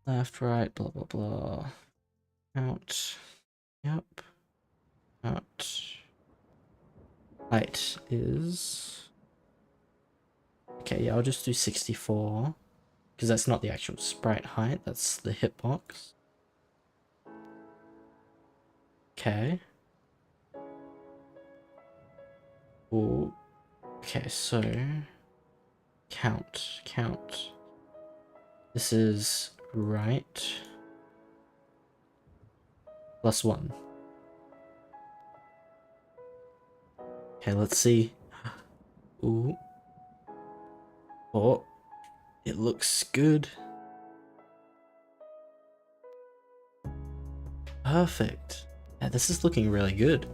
Left, right, blah blah blah. Out. Yep. Out. Height is... Okay, yeah, I'll just do 64. Because that's not the actual sprite height, that's the hitbox. Okay. Ooh. Okay, so... Count. This is right. +1. Okay, let's see. Ooh. Oh. It looks good. Perfect. Yeah, this is looking really good.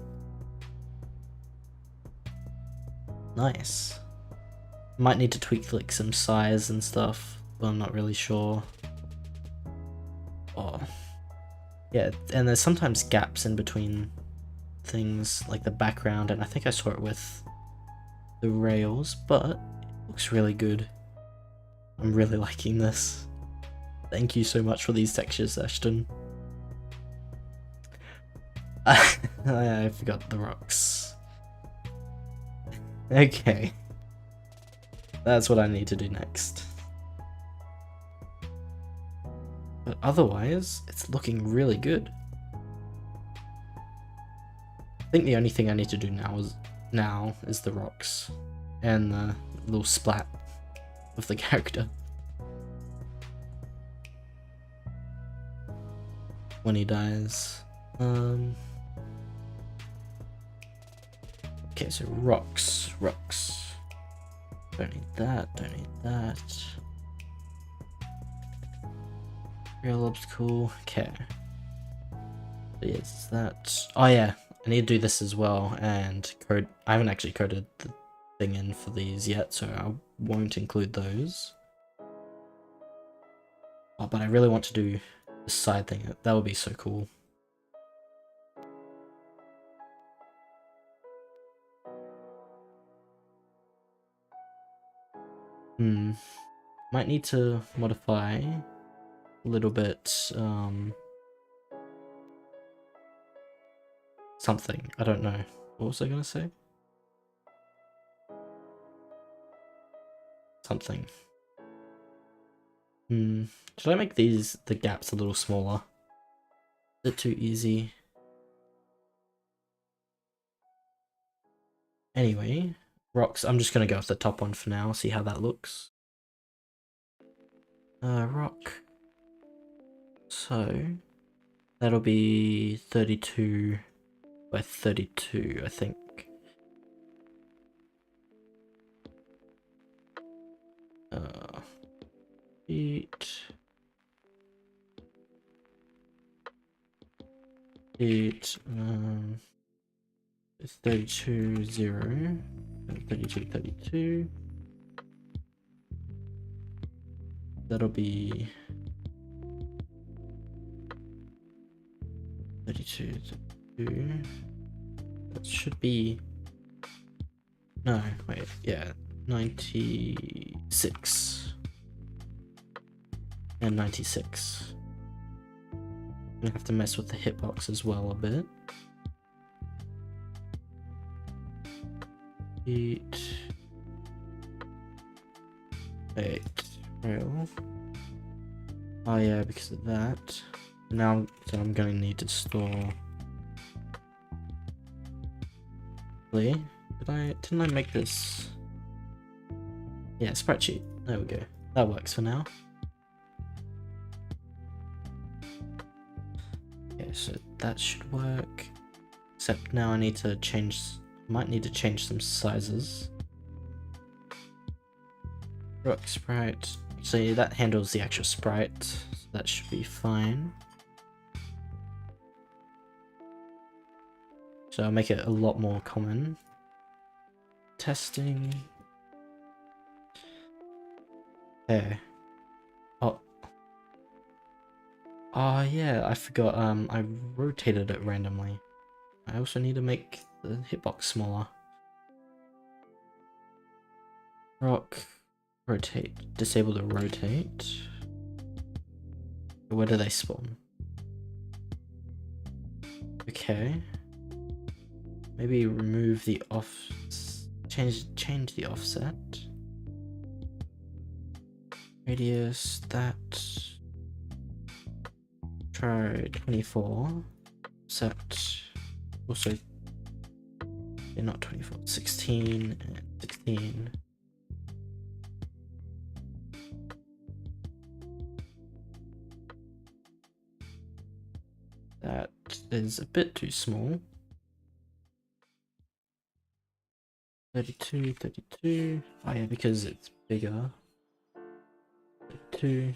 Nice. Might need to tweak like some size and stuff, but I'm not really sure. Oh. Yeah, and there's sometimes gaps in between things, like the background, and I think I saw it with the rails, but it looks really good. I'm really liking this. Thank you so much for these textures, Ashton. I forgot the rocks. Okay. That's what I need to do next. But otherwise, it's looking really good. I think the only thing I need to do now is the rocks and the little splat of the character when he dies. Okay, so rocks. Don't need that. Real lob's cool. Okay. Is that... Oh yeah, I need to do this as well, and code... I haven't actually coded the thing in for these yet, so I won't include those. Oh, but I really want to do the side thing. That would be so cool. Might need to modify a little bit, something. I don't know. What was I gonna say? Something. Should I make the gaps a little smaller? Is it too easy? Anyway, rocks. I'm just gonna go with the top one for now, see how that looks. Rock. So, that'll be 32 by 32, I think. Feet. It's 32, 0, 32, 32. That'll be 32, 32. That should be... No, wait, yeah, 96. And 96. I'm gonna have to mess with the hitbox as well a bit. 8. Rail. Oh yeah, because of that. Now, so I'm gonna need to store... Didn't I make this? Yeah, spreadsheet. There we go. That works for now. Okay, so that should work. Except now I need to change... Might need to change some sizes. Rock sprite. So that handles the actual sprite. So that should be fine. So I'll make it a lot more common. Testing. Okay. Oh. Oh yeah, I forgot, I rotated it randomly. I also need to make the hitbox smaller. Rock, rotate, disable the rotate. Where do they spawn? Okay. Maybe remove the change the offset. Radius, that. Try 24. Set. Also, yeah, not 24, 16 and 16. That is a bit too small. 32, 32. Oh yeah, because it's bigger. 32.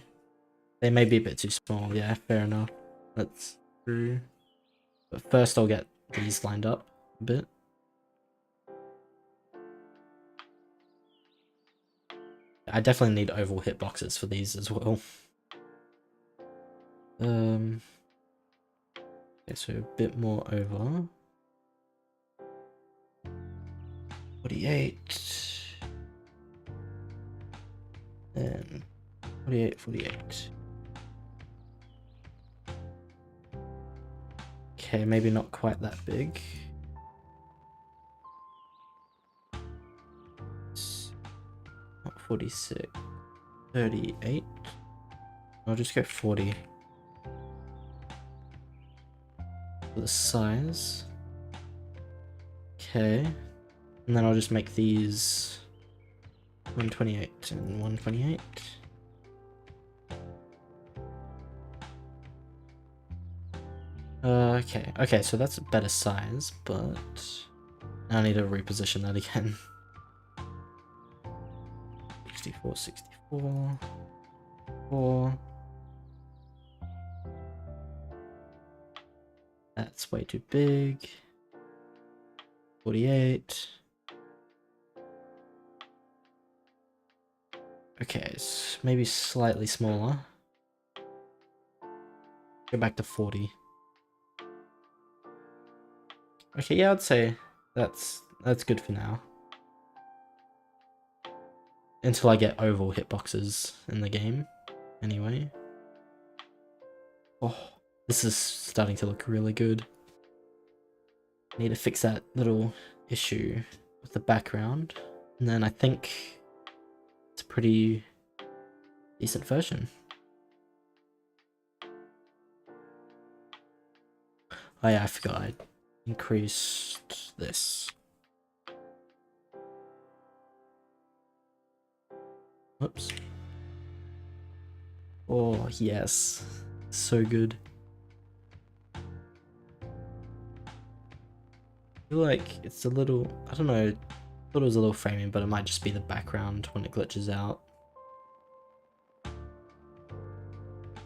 They may be a bit too small, yeah, fair enough. That's true. But first I'll get these lined up a bit. I definitely need oval hitboxes for these as well. Okay, so a bit more over. 48. Then 48, 48. Okay, maybe not quite that big. Not 46. 38. I'll just go 40. For the size. Okay. And then I'll just make these 128 and 128. Okay, so that's a better size, but I need to reposition that again. 64, 64, 4. That's way too big. 48. Okay, so maybe slightly smaller. Go back to 40. Okay, yeah, I'd say that's good for now. Until I get oval hitboxes in the game, anyway. Oh, this is starting to look really good. Need to fix that little issue with the background, and then I think it's a pretty decent version. Oh yeah, I forgot I increased this. Whoops. Oh yes, so good. I feel like it's a little, I don't know, I thought it was a little framing, but it might just be the background when it glitches out.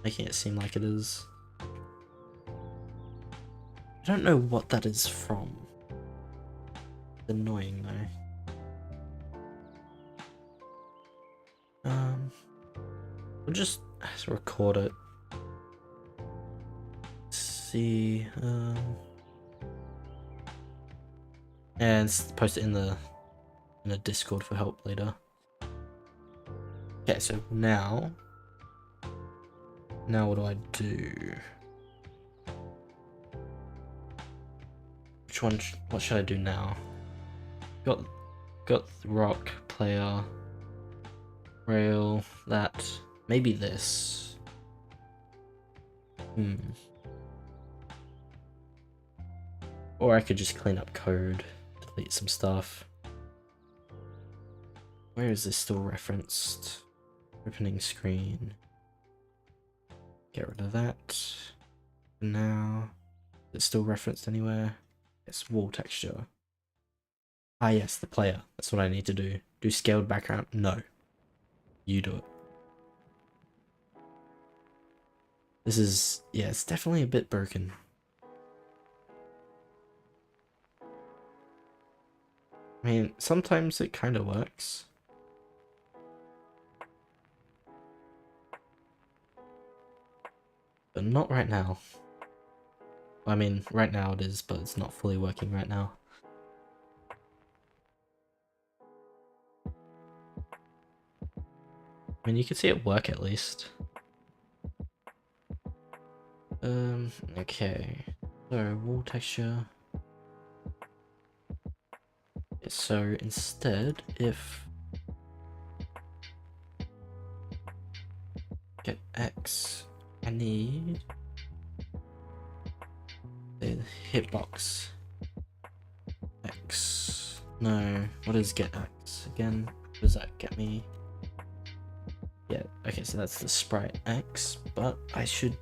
Making it seem like it is. I don't know what that is from. It's annoying though. We'll just record it. Let's see, and post it in the Discord for help later. Okay, so now what do I do? What should I do now? Got rock, player, rail, that, maybe this. Or I could just clean up code, delete some stuff. Where is this still referenced? Opening screen. Get rid of that. Now, is it still referenced anywhere? It's wall texture. Ah yes, the player. That's what I need to do. Do scaled background? No. You do it. This is, yeah, it's definitely a bit broken. I mean, sometimes it kind of works. But not right now. I mean, right now it is, but it's not fully working right now. I mean, you can see it work at least. Okay. So, wall texture. So instead, if get X, I need the hitbox X. No, what is get X again? What does that get me? Yeah, okay, so that's the sprite X, but I should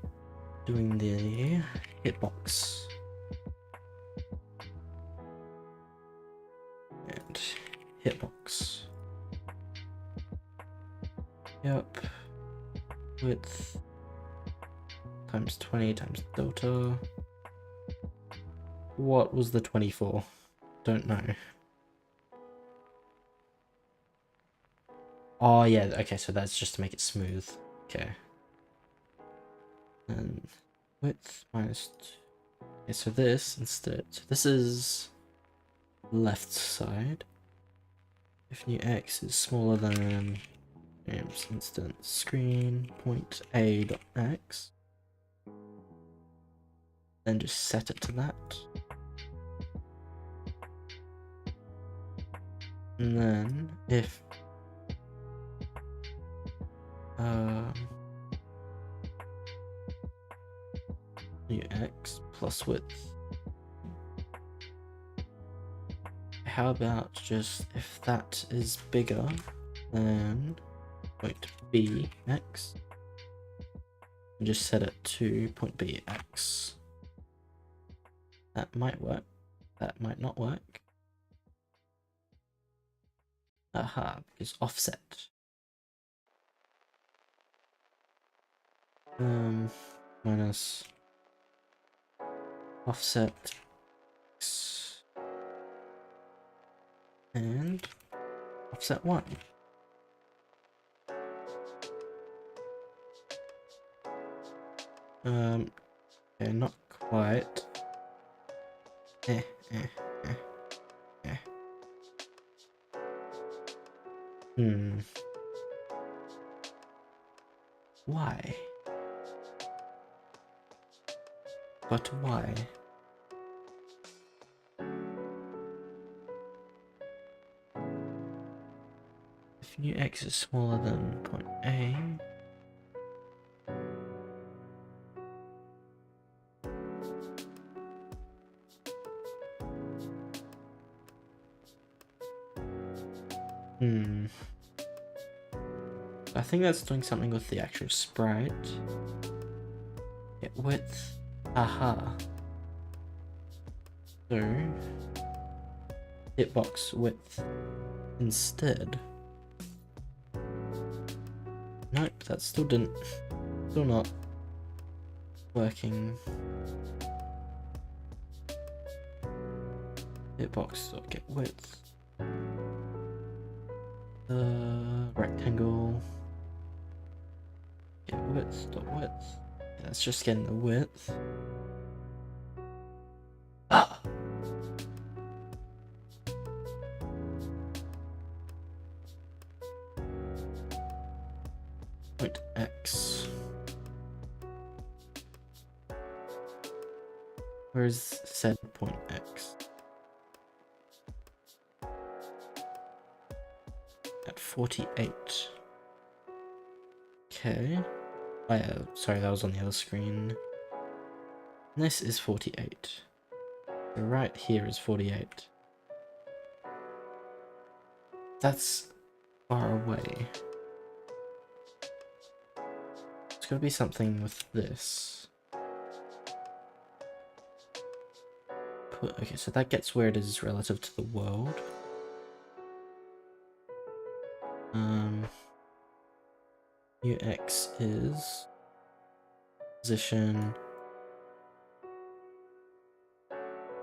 doing the hitbox and hitbox. Yep. Width times 20 times delta. What was the 24? Don't know. Oh yeah, okay, so that's just to make it smooth. Okay. And width minus okay, so this instead. So this is left side. If new x is smaller than instance screen point a dot x, then just set it to that. And then if new x plus width. How about just if that is bigger than point b x, and just set it to point b x. That might work. That might not work. Aha, because offset. Minus offset x and offset 1. Okay, not quite. Why? But why? If new x is smaller than point A, I think that's doing something with the actual sprite. Get width. Aha. So hitbox width instead. Nope, that still not working. Hitbox dot get width. Rectangle. Get width dot width. Yeah, that's just getting the width. Ah. Point X. Where is said point X? At 48. Okay. Oh yeah, sorry, that was on the other screen. This is 48. So right here is 48. That's far away. It's gotta be something with this. Okay, so that gets where it is relative to the world. Ux is position.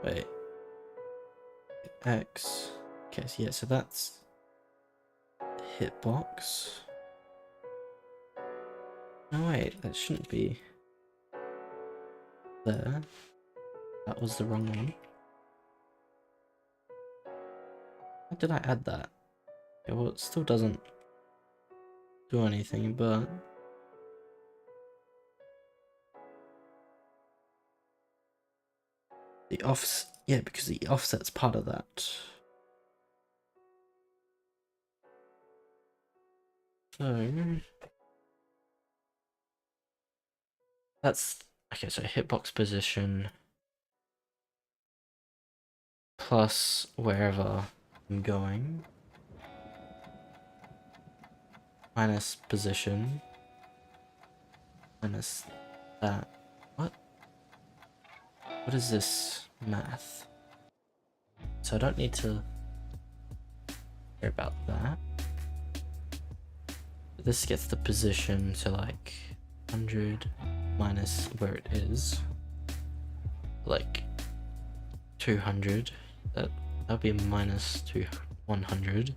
Wait. X. Okay, so yeah, so that's hitbox. No, wait, that shouldn't be there. That was the wrong one. Why did I add that? Okay, well, it still doesn't do anything, but the offset, yeah, because the offset's part of that. So that's okay. So hitbox position plus wherever I'm going minus position minus that. What? What is this math? So I don't need to care about that. But this gets the position to like 100 minus where it is, like 200. That'll be minus 100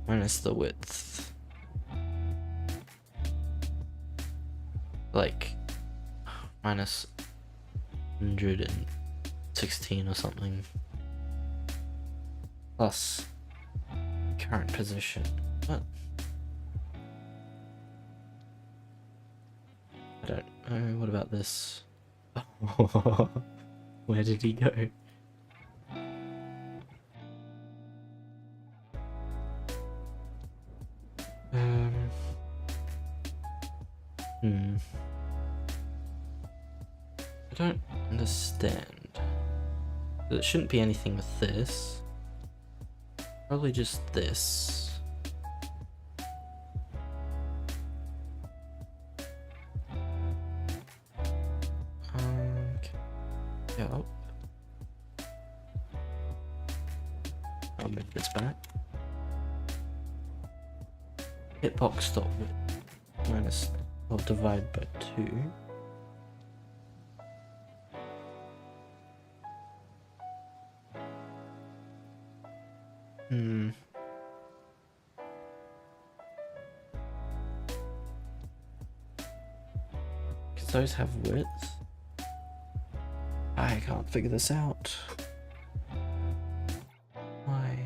minus the width, like minus 116 or something, plus current position. What? I don't know. What about this? Where did he go? I don't understand. There shouldn't be anything with this. Probably just this. Yep. I'll move this back. Hitbox dot width minus or divide by 2. Because those have width. I can't figure this out. Why?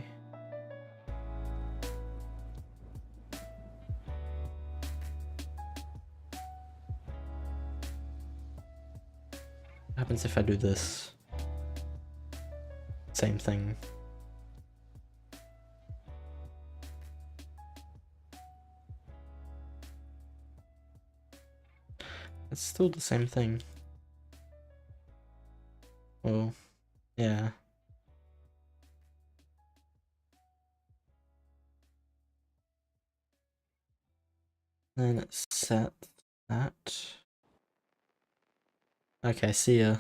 What happens if I do this? Same thing. It's still the same thing. Well, yeah. Then let's set that. Okay, see ya.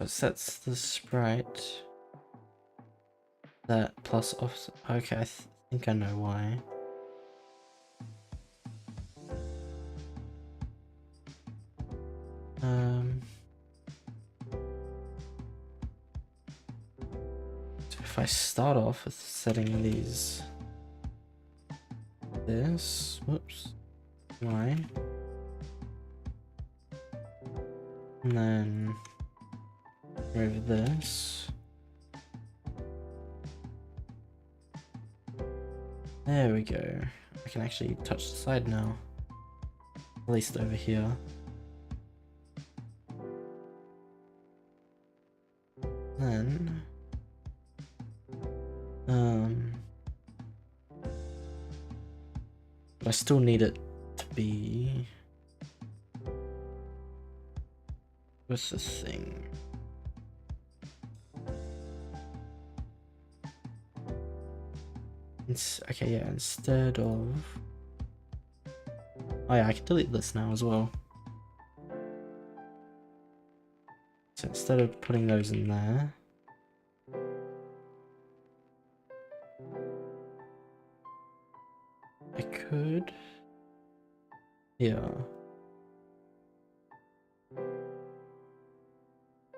It sets the sprite that plus offset. Okay, I think I know why. So if I start off with setting these, whoops, why, and then remove this. There we go. I can actually touch the side now. At least over here. Then but I still need it to be, what's this thing? Okay, yeah, instead of, oh yeah, I can delete this now as well. So instead of putting those in there, I could, yeah.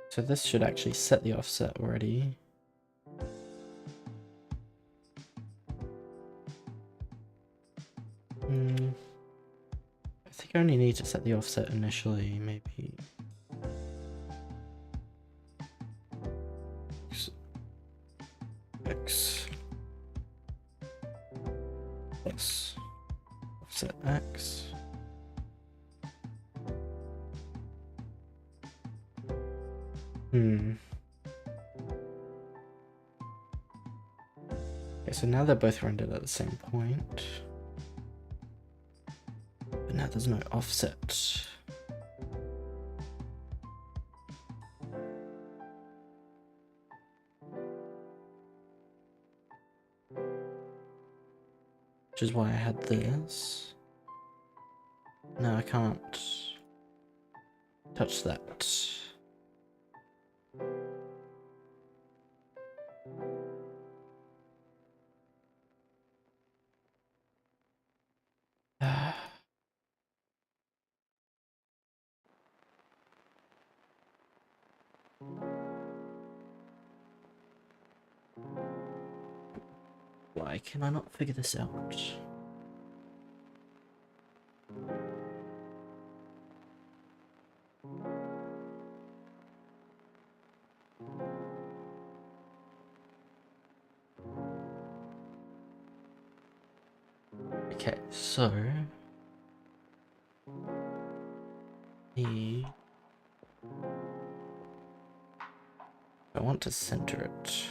So this should actually set the offset already. I think I only need need to set the offset initially, maybe. X plus offset X. Okay, so now they're both rendered at the same point. But now there's no offset. Which is why I had this. No, I can't touch that. Why can I not figure this out? Okay, so I want to center it.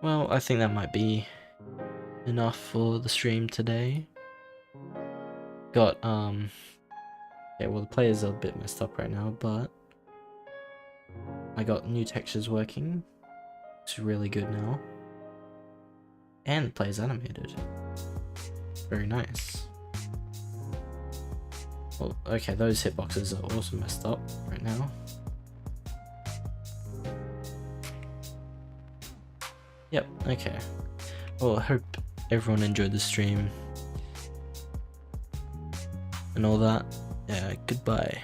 Well, I think that might be enough for the stream today. Got, yeah, well, the players are a bit messed up right now, but I got new textures working. It's really good now. And the player's animated. Very nice. Well, okay, those hitboxes are also messed up right now. Yep, okay. Well, I hope everyone enjoyed the stream. And all that. Yeah, goodbye.